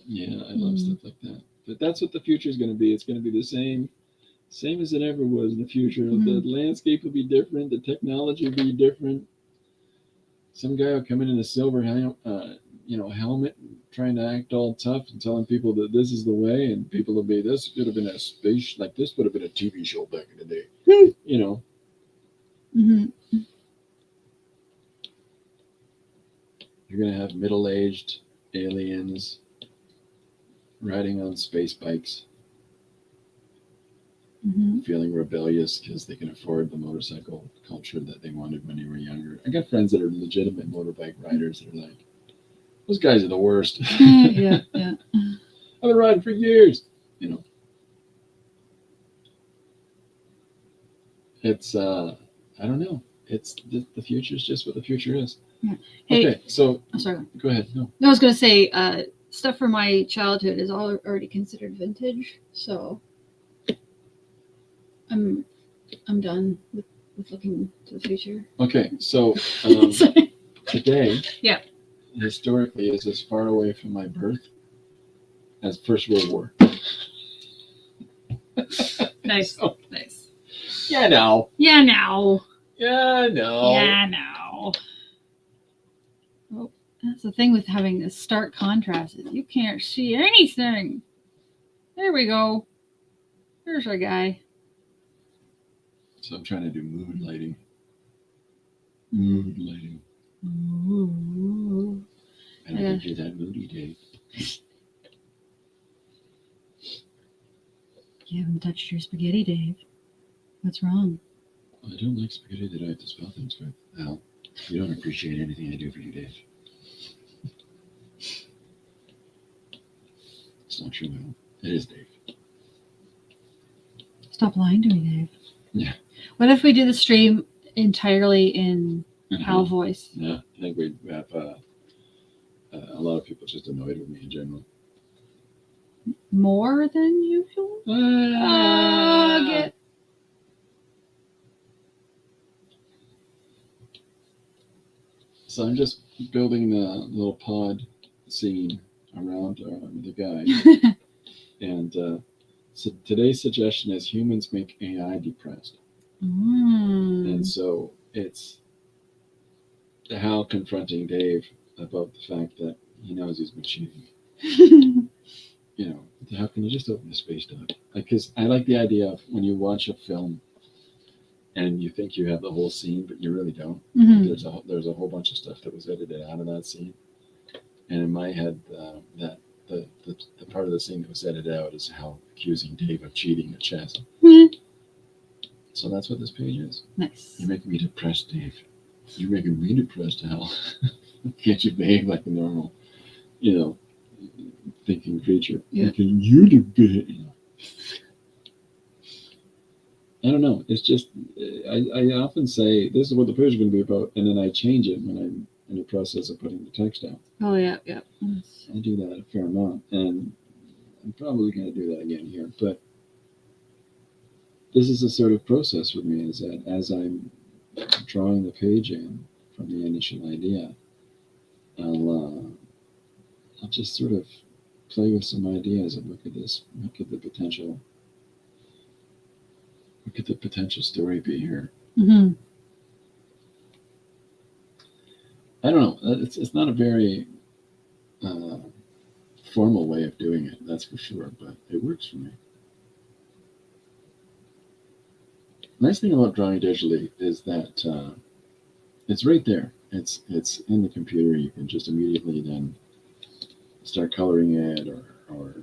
Yeah, I love stuff like that. But that's what the future is going to be. It's going to be the same as it ever was in the future. The landscape will be different. The technology will be different. Some guy will come in a silver helmet, trying to act all tough and telling people that this is the way, and people will be, this could have been a space, like this would have been a TV show back in the day. Mm-hmm. You're going to have middle-aged aliens riding on space bikes, feeling rebellious because they can afford the motorcycle culture that they wanted when they were younger. I got friends that are legitimate motorbike riders that are like, those guys are the worst. Yeah. I've been riding for years. It's I don't know. It's the future is just what the future is. Yeah. Hey, okay, so sorry. Go ahead. No, I was gonna say stuff from my childhood is all already considered vintage, so I'm done with looking to the future. Okay, so today, historically, is as far away from my birth as First World War. Nice. So, nice. Yeah, no. Well, that's the thing with having this stark contrast is you can't see anything. There we go. There's our guy. So I'm trying to do mood lighting. Ooh. I don't think you're that moody, Dave. You haven't touched your spaghetti, Dave. What's wrong? I don't like spaghetti that I have to spell things with. Al, you don't appreciate anything I do for you, Dave. It's not true, Al. It is Dave. Stop lying to me, Dave. Yeah. What if we do the stream entirely in Hal voice? Yeah, I think we have a lot of people just annoyed with me in general. More than usual? So I'm just building the little pod scene around the guy. And so today's suggestion is humans make AI depressed. And so it's Hal confronting Dave about the fact that he knows he's been cheating. How can you just open the space dock? Because I like the idea of when you watch a film and you think you have the whole scene, but you really don't. Mm-hmm. There's a whole bunch of stuff that was edited out of that scene, and in my head, that the part of the scene that was edited out is Hal accusing Dave of cheating at chess. Mm-hmm. So that's what this page is. Nice. You're making me depressed, Dave. You're making me depressed, Hal. Can't you behave like a normal, thinking creature? Yeah. Making you depressed. I don't know. It's just, I often say, this is what the page is going to be about, and then I change it when I'm in the process of putting the text out. Oh, yeah, yeah. I do that a fair amount, and I'm probably going to do that again here. But this is a sort of process with me, is that as I'm drawing the page in from the initial idea, I'll just sort of play with some ideas and look at the potential story be here. Mm-hmm. I don't know. It's not a very formal way of doing it, that's for sure, but it works for me. Nice thing about drawing digitally is that it's right there. It's in the computer. You can just immediately then start coloring it or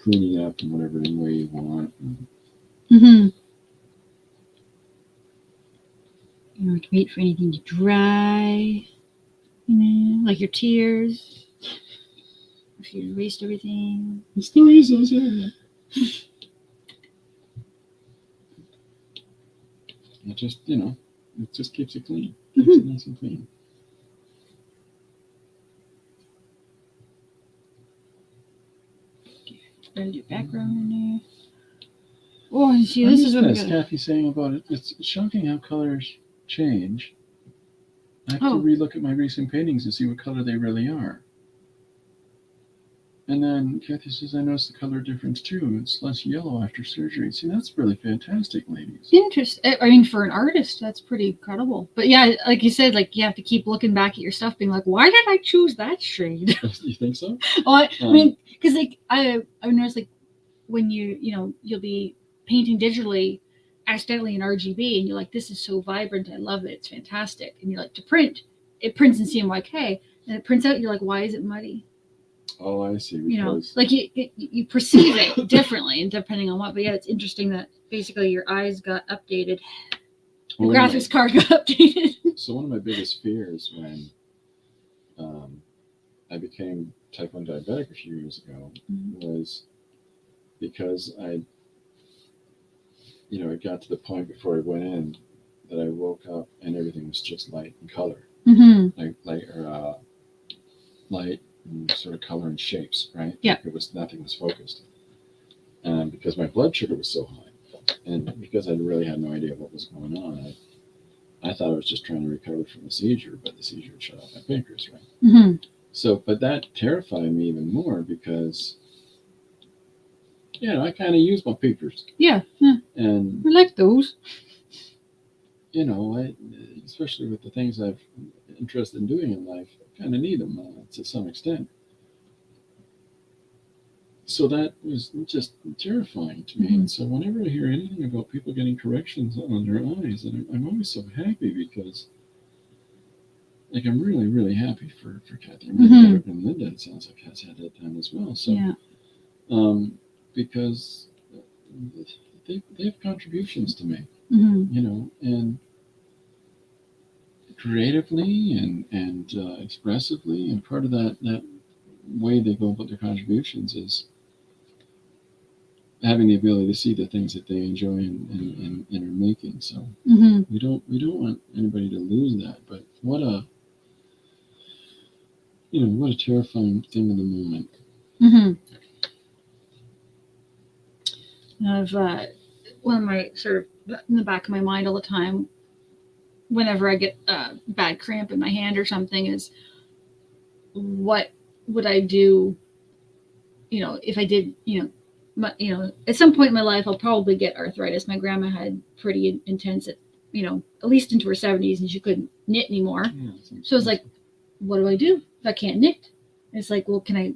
cleaning it up in whatever way you want. Mm-hmm. You don't have to wait for anything to dry, like your tears. If you erased everything. It's the reasons, yeah. It just, it just keeps it clean. Keeps it nice and clean. Add your background in there. Oh, and see, this is what we got. Kathy's saying about it. It's shocking how colors change. I have to relook at my recent paintings and see what color they really are. And then Kathy says, I noticed the color difference too. It's less yellow after surgery. See, that's really fantastic, ladies. Interesting. I mean, for an artist, that's pretty incredible. But yeah, like you said, like you have to keep looking back at your stuff, being like, why did I choose that shade? You think so? Oh, I mean, because like I've noticed, like when you'll be painting digitally, accidentally in RGB, and you're like, this is so vibrant, I love it, it's fantastic. And you're like, to print, it prints in CMYK, and it prints out, you're like, why is it muddy? Oh, I see. Because... like you perceive it differently, and depending on what. But yeah, it's interesting that basically your eyes got updated, the graphics card got updated. So one of my biggest fears when I became type 1 diabetic a few years ago was because it got to the point before I went in that I woke up and everything was just light and color, light and sort of color and shapes, right? Yeah. Nothing was focused, and because my blood sugar was so high, and because I really had no idea what was going on, I thought I was just trying to recover from the seizure, but the seizure shut off my pancreas, right? Mm-hmm. So, but that terrified me even more because, I kind of use my papers. Yeah. And I like those. Especially with the things I'm interested in doing in life, I kind of need them to some extent. So that was just terrifying to me. And so whenever I hear anything about people getting corrections on their eyes, and I'm always so happy because, like, I'm really, really happy for Kathy. I'm really better than Linda, it sounds like, has had that time as well. So, because they have contributions to me, and creatively and expressively, and part of that way they go about their contributions is having the ability to see the things that they enjoy and are making. So we don't want anybody to lose that. But what a terrifying thing in the moment. I've one of my sort of in the back of my mind all the time, whenever I get a bad cramp in my hand or something, is what would I do? If I did, at some point in my life, I'll probably get arthritis. My grandma had pretty intense, at least into her 70s, and she couldn't knit anymore. So it's like, what do I do if I can't knit? And it's like, well, can I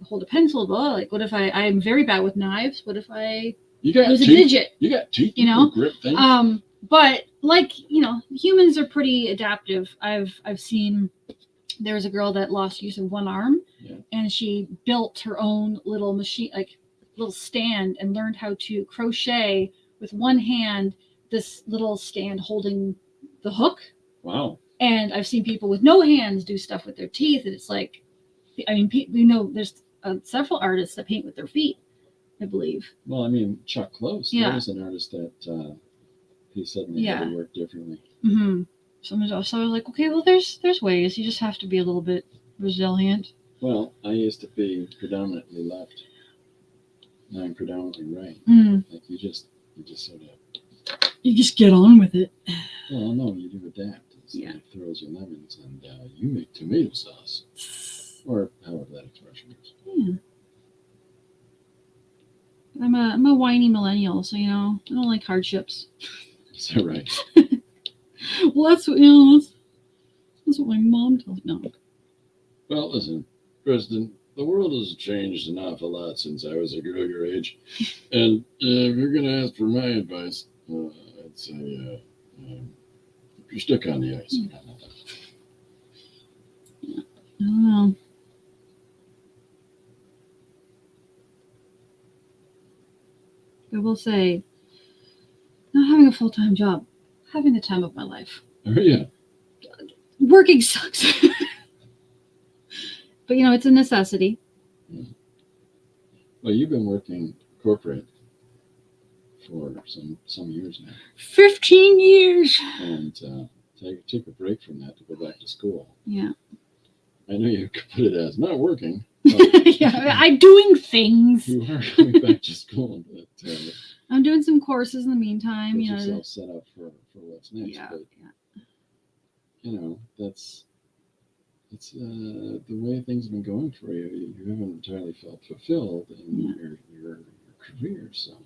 hold a pencil? Blah. Like, what if I'm very bad with knives? What if I lose a digit? You got teeth. You know, grip things. but like, humans are pretty adaptive. I've seen there was a girl that lost use of one arm, and she built her own little machine, like little stand, and learned how to crochet with one hand, this little stand holding the hook. Wow. And I've seen people with no hands do stuff with their teeth, and it's like, I mean, we know there's several artists that paint with their feet, I believe. Well, I mean, Chuck Close, Yeah. he was an artist that he suddenly had to work differently. Mm-hmm. So I was like, okay, well, there's ways. You just have to be a little bit resilient. Well, I used to be predominantly left. Now I'm predominantly right. Like you just sort of. You just get on with it. Well, no, you do adapt. It throws your lemons, and you make tomato sauce, or however that expression is. Yeah. I'm a whiny millennial, so I don't like hardships. Is that right? Well, that's what that's what my mom tells me. No. Well, listen, Tristan, the world has changed an awful lot since I was your age, and if you're gonna ask for my advice, I'd say keep your stick on the ice. Yeah. I don't know. I will say, not having a full-time job, having the time of my life. Oh, yeah. Working sucks. But, it's a necessity. Well, you've been working corporate for some years now. 15 years. And take a break from that to go back to school. Yeah. I know you could put it as not working. Yeah, I'm doing things. You are going back to school, but I'm doing some courses in the meantime. Get yourself set up for what's next. Yeah, but it's the way things have been going for you. You haven't entirely felt fulfilled in your career. So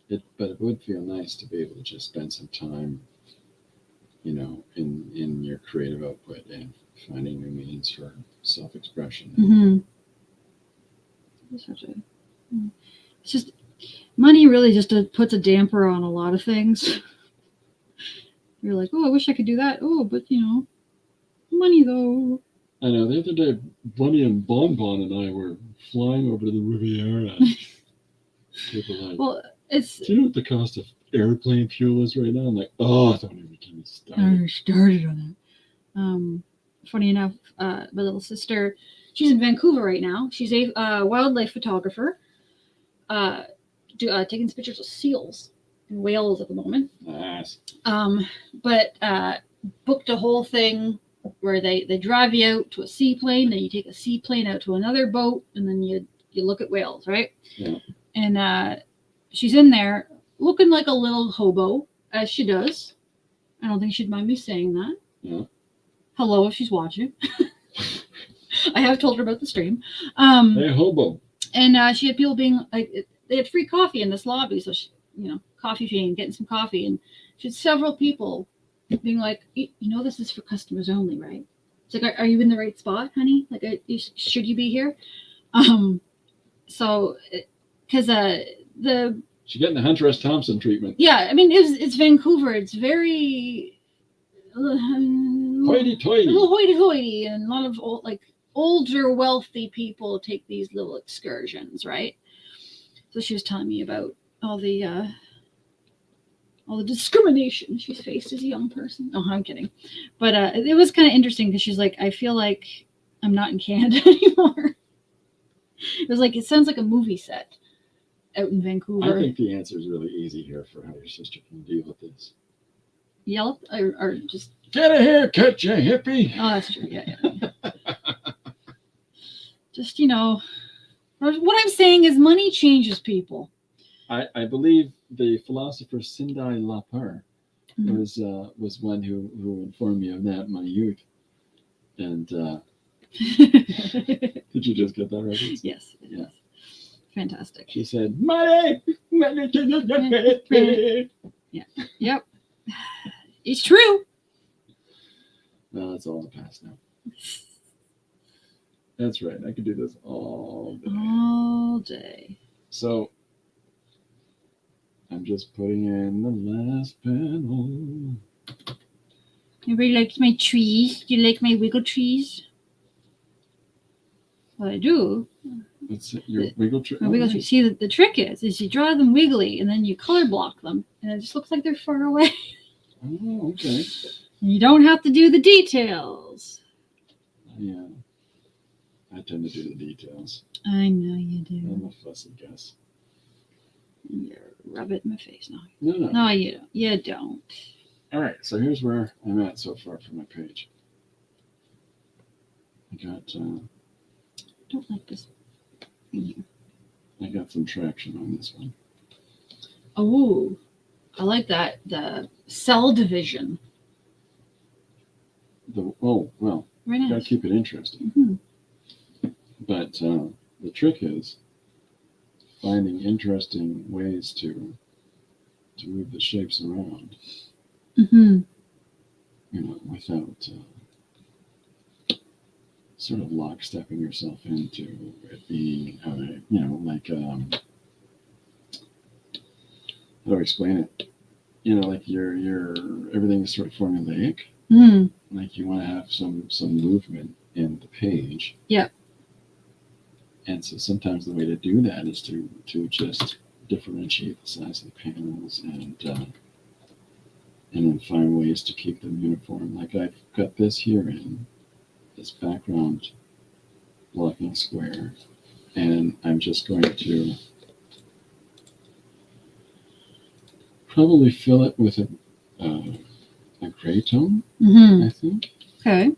but it would feel nice to be able to just spend some time, in your creative output and finding new means for self-expression. Mm-hmm. It's just money really just puts a damper on a lot of things. You're like, oh, I wish I could do that. Oh, but money though. I know. The other day, Bunny and Bonbon and I were flying over to the Riviera. People like, well, do you know what the cost of airplane fuel is right now? I'm like, oh, don't even get me started. I started on that. Funny enough, my little sister, she's in Vancouver right now. She's a wildlife photographer, taking pictures of seals and whales at the moment. Nice. But booked a whole thing where they drive you out to a seaplane, then you take a seaplane out to another boat, and then you look at whales, right? Yeah. And she's in there looking like a little hobo, as she does. I don't think she'd mind me saying that. Yeah. Hello, if she's watching. I have told her about the stream. Hey, hobo. And she had people being like, they had free coffee in this lobby, so she, coffee fiend, getting some coffee, and she had several people being like, this is for customers only, right? It's like, are you in the right spot, honey? Like, should you be here? So, because she's getting the Hunter S. Thompson treatment. Yeah, I mean, it's Vancouver. It's very hoity-toity. A little hoity-toity, and a lot of older, wealthy people take these little excursions, right? So she was telling me about all the discrimination she's faced as a young person. Oh, I'm kidding. But it was kind of interesting because she's like, I feel like I'm not in Canada anymore. It was like, it sounds like a movie set out in Vancouver. I think the answer is really easy here for how your sister can deal with this. Yelp or just... Get a haircut, you hippie! Oh, that's true. Yeah. Just, what I'm saying is money changes people. I believe the philosopher Sindai Lapar was one who informed me of that in my youth. And did you just get that reference? Yes. Yeah. Fantastic. She said, money! Yeah. Yep. It's true. No, it's all in the past now. That's right. I could do this all day. All day. So, I'm just putting in the last panel. Everybody likes my trees. Do you like my wiggle trees? Well, I do. That's it, your wiggle trick. My wiggle trees. See, the trick is you draw them wiggly and then you color block them, and it just looks like they're far away. Oh, okay. And you don't have to do the details. Yeah. I tend to do the details. I know you do. I'm a fussy guess. You rub it in my face now. No. No, you don't. You don't. All right, so here's where I'm at so far for my page. I got Don't like this thing here. I got some traction on this one. Oh, I like that. The cell division. Well, Very nice. gotta keep it interesting. Mm-hmm. But the trick is finding interesting ways to move the shapes around. Mm-hmm. You know, without sort of lockstepping yourself into it being, you know, like how do I explain it? You know, like your everything is sort of formulaic. Mm. Like you want to have some movement in the page. Yep. And so sometimes the way to do that is to just differentiate the size of the panels and then find ways to keep them uniform. Like I've got this here in this background blocking square, and I'm just going to probably fill it with a gray tone, I think. Okay.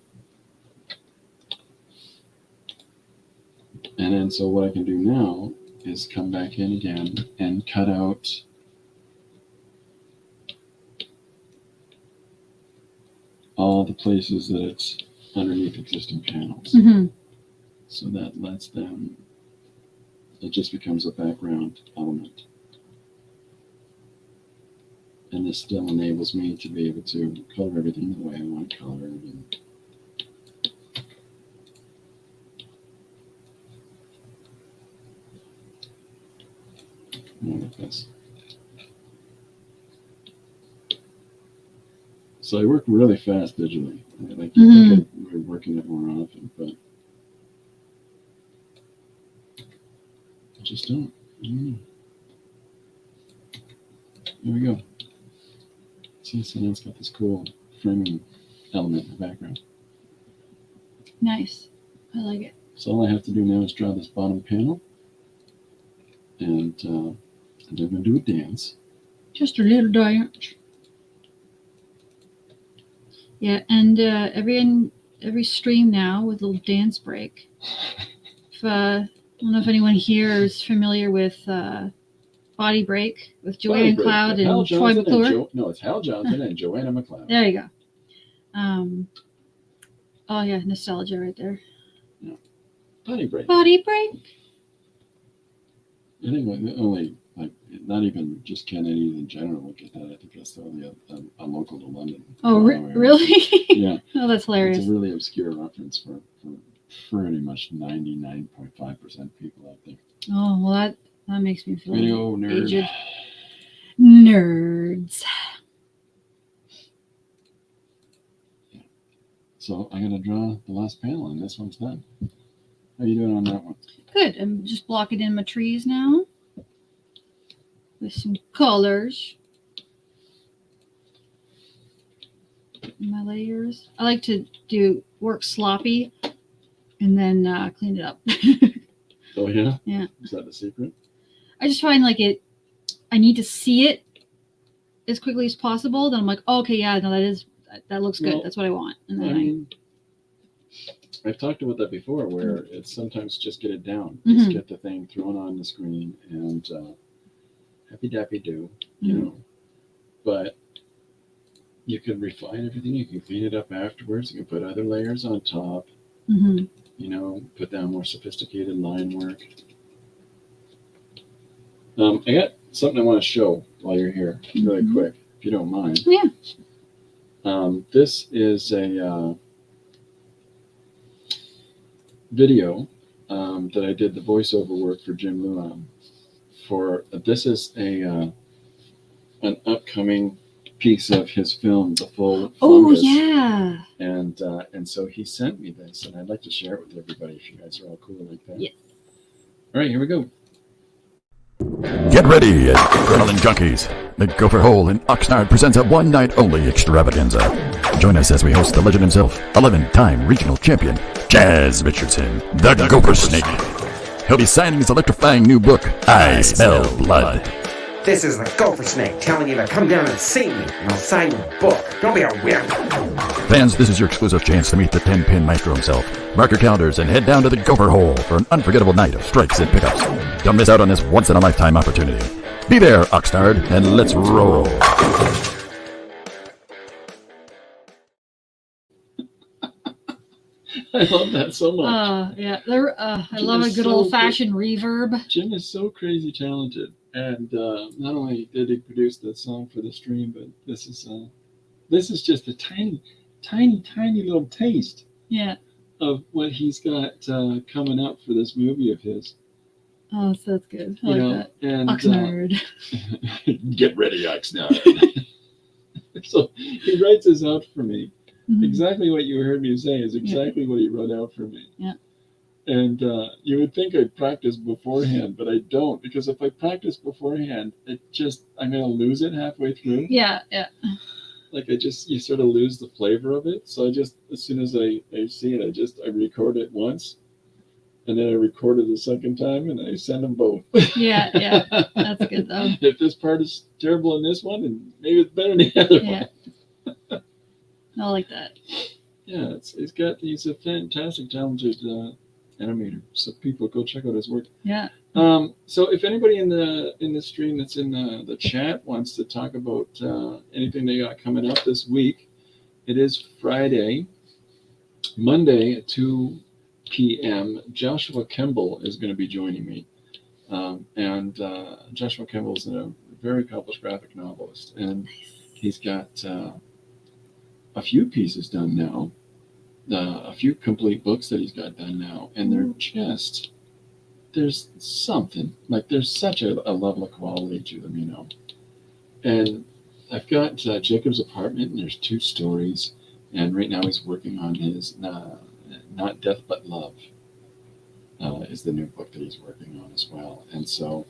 And then so what I can do now is come back in again and cut out all the places that it's underneath existing panels. Mm-hmm. So that lets them, it just becomes a background element. And this still enables me to be able to color everything the way I want to color it. And like this. So I work really fast digitally. Like you think I'd working it more often, but I just don't. Here we go. See, so now it's got this cool framing element in the background. Nice. I like it. So all I have to do now is draw this bottom panel, and I'm going to do a dance. Just a little dance. Yeah, and every stream now with a little dance break. If I don't know if anyone here is familiar with Body Break with Joanne Cloud and Troy McClure. No, it's Hal Johnson and Joanna McLeod. There you go. Oh yeah, nostalgia right there. Yeah. Body Break. Body Break. I think only like not even just Canadians in general look at that. I think that's only a local to London. Oh, really? Yeah. Oh, that's hilarious. It's a really obscure reference for pretty much 99.5% people, I think. Oh, well, that makes me feel Video nerd. aged. Nerds. Yeah. So I'm gonna draw the last panel, and this one's done. How are you doing on that one? Good. I'm just blocking in my trees now with some colors. My layers. I like to work sloppy and then clean it up. Oh yeah? Yeah. Is that the secret? I just find I need to see it as quickly as possible. Then I'm like, oh, okay, yeah, no, that looks good. Well, that's what I want. And I then mean, I've talked about that before, where it's sometimes just get it down, just get the thing thrown on the screen, and happy dappy do, you know. But you can refine everything. You can clean it up afterwards. You can put other layers on top. You know, put down more sophisticated line work. I got something I want to show while you're here, really quick, if you don't mind. Yeah. This is a video that I did the voiceover work for Jim Luan for. This is a an upcoming piece of his film, The Full Oh Fungus. yeah. And so he sent me this, and I'd like to share it with everybody if you guys are all cool like that. Yes. All right, here we go. Get ready, adrenaline junkies. The Gopher Hole in Oxnard presents a one-night-only extravaganza. Join us as we host the legend himself, 11-time regional champion, Jazz Richardson, the Gopher Snake. He'll be signing his electrifying new book, I Smell Blood. This is the Gopher Snake telling you to come down and see me, and I'll sign your book. Don't be a wimp. Fans, this is your exclusive chance to meet the 10-pin maestro himself. Mark your calendars and head down to the Gopher Hole for an unforgettable night of strikes and pickups. Don't miss out on this once-in-a-lifetime opportunity. Be there, Oxnard, and let's roll. I love that so much. Yeah. I love a good old-fashioned reverb. Jim is so crazy talented, and not only did he produce the song for the stream, but this is just a tiny little taste. Yeah. Of what he's got coming up for this movie of his. Oh, so that's good. I like that. And, Oxnard. Get ready, Oxnard. So he writes this out for me. Mm-hmm. Exactly what you heard me say is exactly what he wrote out for me. Yeah. And you would think I'd practice beforehand, but I don't, because if I practice beforehand, I'm going to lose it halfway through. Yeah. Like you sort of lose the flavor of it. So as soon as I see it, I record it once, and then I record it the second time, and I send them both. Yeah. That's good though. If this part is terrible in this one, and maybe it's better in the other one. I like that. Yeah, he's a fantastic, talented animator. So people go check out his work. Yeah. So if anybody in the stream that's in the chat wants to talk about anything they got coming up this week, it is Friday. Monday at 2 p.m. Joshua Kemble is going to be joining me. And Joshua Kemble is a very accomplished graphic novelist, and he's got a few pieces done now, a few complete books that he's got done now, and there's something, like there's such a level of quality to them, And I've got Jacob's Apartment, and there's 2 stories, and right now he's working on his Not Death But Love is the new book that he's working on as well. And so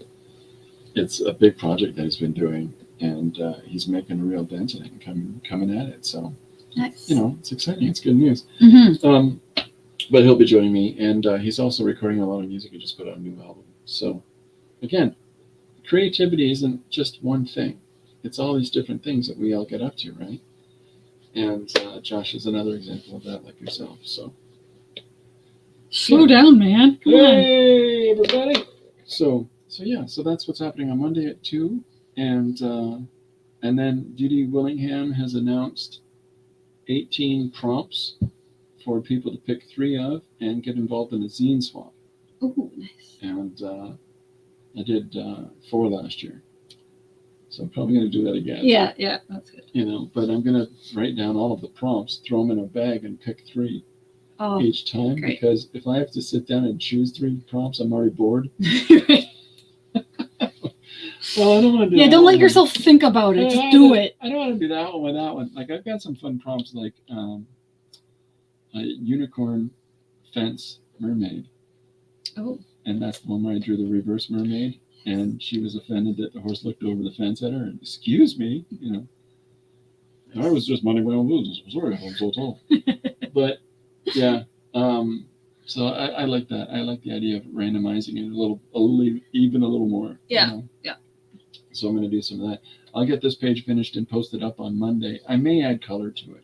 it's a big project that he's been doing, and he's making a real dent in it and coming at it. So, nice. It's exciting. It's good news. Mm-hmm. But he'll be joining me, and he's also recording a lot of music. He just put out a new album. So, again, creativity isn't just one thing. It's all these different things that we all get up to, right? And Josh is another example of that, like yourself. So, slow down, man. Come on. Hey, everybody! So that's what's happening on Monday at 2, and then Judy Willingham has announced 18 prompts for people to pick 3 of and get involved in a zine swap. Oh, nice. And I did 4 last year. So I'm probably going to do that again. Yeah, that's good. But I'm going to write down all of the prompts, throw them in a bag, and pick 3 each time. Great. Because if I have to sit down and choose 3 prompts, I'm already bored. Well, I don't want to do that. Don't let yourself think about it. Just do it. I don't want to do that one with that one. Like, I've got some fun prompts, like a unicorn fence mermaid. Oh. And that's the one where I drew the reverse mermaid. And she was offended that the horse looked over the fence at her and, excuse me, I was just minding my own business. I'm sorry, I'm so tall. But, yeah, so I like that. I like the idea of randomizing it even a little more. Yeah. So I'm going to do some of that. I'll get this page finished and post it up on Monday. I may add color to it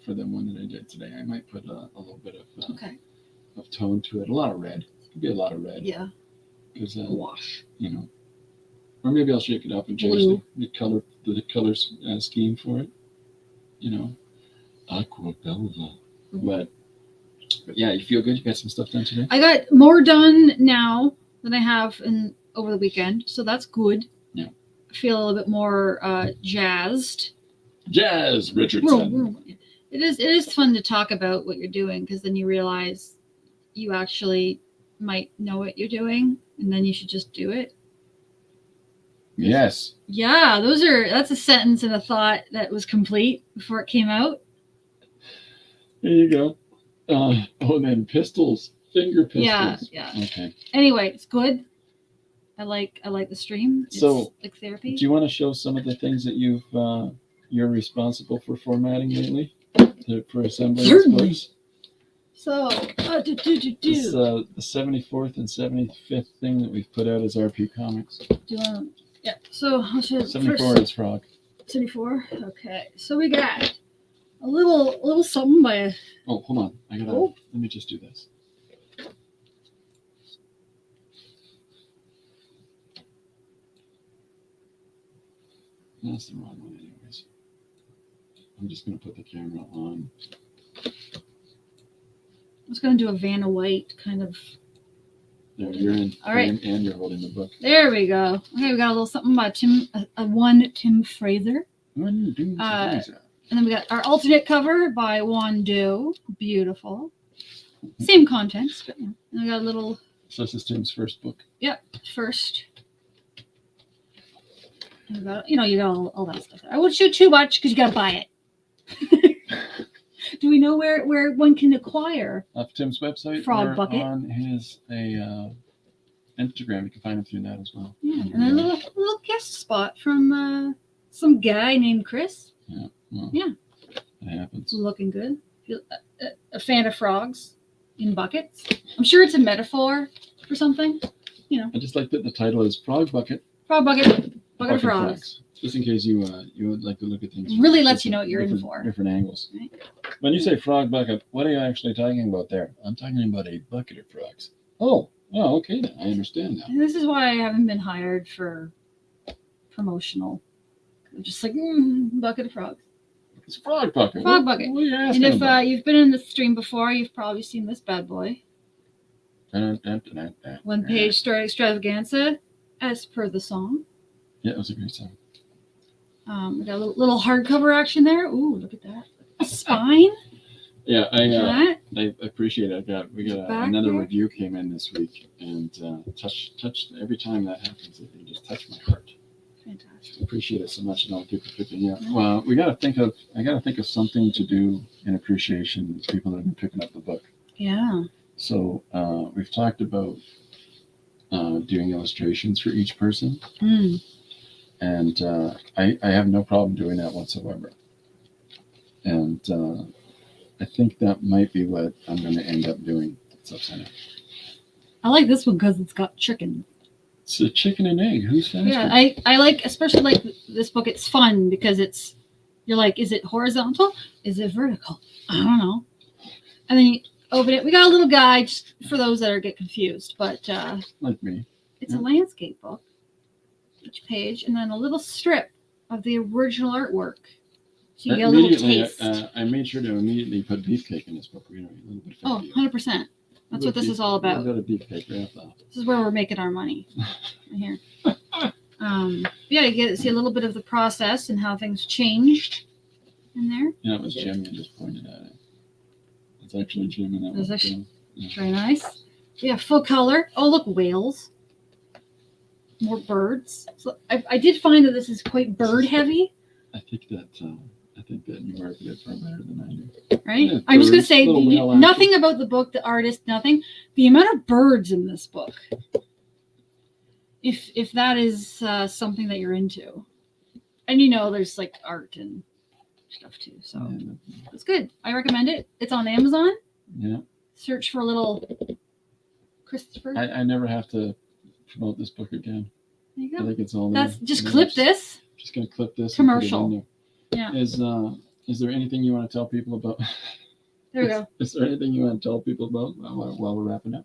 for the one that I did today. I might put a little bit of tone to it. A lot of red. Could be a lot of red. Yeah. Because wash. Or maybe I'll shake it up and change the color scheme for it. Aqua Belva. But yeah, you feel good? You got some stuff done today? I got more done now than I have over the weekend, so that's good. Yeah. I feel a little bit more jazzed. Jazz Richardson. It is fun to talk about what you're doing, because then you realize you actually might know what you're doing, and then you should just do it. Yes. Yeah, that's a sentence and a thought that was complete before it came out. There you go. And then pistols, finger Yeah, pistols. yeah. Okay. Anyway, it's good. I like the stream. It's So, like therapy. do you want to show some of the things that you're responsible for formatting lately for assembling these books? So, This the 74th and 75th thing that we've put out as RP Comics. Do you want? Yeah. So I'll show 74 is Frog. 74. Okay. So we got a little something by. Oh, hold on. Let me just do this. That's the wrong one, anyways. I'm just going to put the camera on. I was going to do a Vanna White kind of. There, you're in. All right. And you're holding the book. There we go. Okay, we got a little something by Tim Fraser. And And then we got our alternate cover by Juan Do. Beautiful. Same contents, but and we got a little. So this is Tim's first book. Yep, first. And we got, you got all that stuff. I won't show too much because you got to buy it. Do we know where one can acquire? Off Tim's website. Frog Bucket. On his Instagram, you can find him through that as well. Yeah, and a little guest spot from some guy named Chris. Yeah. Well, yeah. It happens. Looking good. A fan of frogs in buckets. I'm sure it's a metaphor for something. I just like that the title is Frog Bucket. Frog Bucket. Bucket of frogs. Just in case you would like to look at things. Really lets you know what you're in for. Different angles. Right. When you say frog bucket, what are you actually talking about there? I'm talking about a bucket of frogs. Oh, okay then. I understand now. And this is why I haven't been hired for promotional. I'm just like, bucket of frogs. It's Frog Bucket. Frog Bucket. What are you asking and if about? you've been in the stream before, you've probably seen this bad boy. One page story extravaganza, as per the song. Yeah, it was a great song. We got a little hardcover action there. Ooh, look at that. A spine. Yeah, I appreciate it. We got another review came in this week, and touched every time that happens. It just touched my heart. Fantastic. I appreciate it so much, and all people picking up. Well, I got to think of something to do in appreciation of people that have been picking up the book. Yeah. So we've talked about doing illustrations for each person. And I have no problem doing that whatsoever. And I think that might be what I'm going to end up doing. I like this one because it's got chicken. It's a chicken and egg. Who's faster? Yeah, I like, especially like this book. It's fun because you're like, is it horizontal? Is it vertical? I don't know. And then you open it. We got a little guide just for those that get confused, but like me. It's a landscape book. Each page, and then a little strip of the original artwork. So you get a little taste. I made sure to immediately put beefcake in this book. A little bit of 100%. That's what this is all about. Got a beefcake right off the top. This is where we're making our money. Right here. Yeah, you see a little bit of the process and how things changed in there. Yeah, it was Jim who just pointed at it. It's actually Jim in that one. Actually very nice. Yeah, full color. Oh, look, whales. More birds. So I did find that this is quite bird heavy. I think that you marketed it far better than I do. Right? Yeah, I'm just going to say nothing about the book, the artist, nothing. The amount of birds in this book. If that is something that you're into. And there's like art and stuff too. So it's good. I recommend it. It's on Amazon. Yeah. Search for a little Christopher. I never have to promote this book again. There you go. I think it's all that's just clip this. Just gonna clip this commercial. Yeah. Is there anything you want to tell people about? There we go. Is there anything you want to tell people about while we're wrapping up?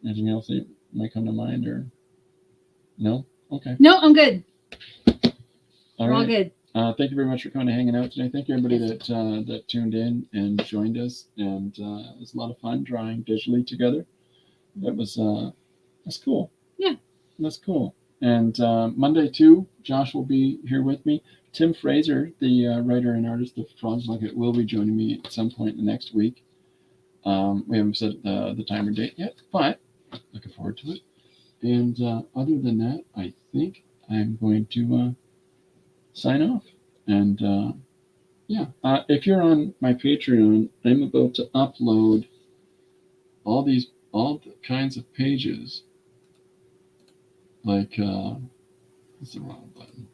Anything else that might come to mind, or no? Okay. No, I'm good. All all good. Thank you very much for coming and hanging out today. Thank you everybody that tuned in and joined us, and it was a lot of fun drawing digitally together. That's cool. Yeah, that's cool. And Monday too, Josh will be here with me. Tim Fraser, the writer and artist of Frog Bucket, will be joining me at some point in the next week. We haven't set the time or date yet, but looking forward to it. And other than that, I think I'm going to sign off. And if you're on my Patreon, I'm about to upload all the kinds of pages. Like, that's the wrong button.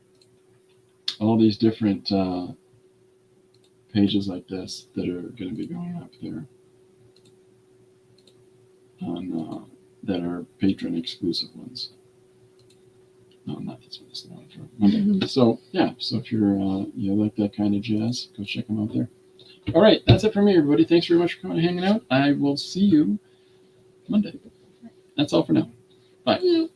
All these different pages like this that are going to be going up there on that are patron exclusive ones. No, not this one. This is the one for Monday. So so if you're you like that kind of jazz, go check them out there. All right, that's it for me, everybody. Thanks very much for coming and hanging out. I will see you Monday. That's all for now. Bye.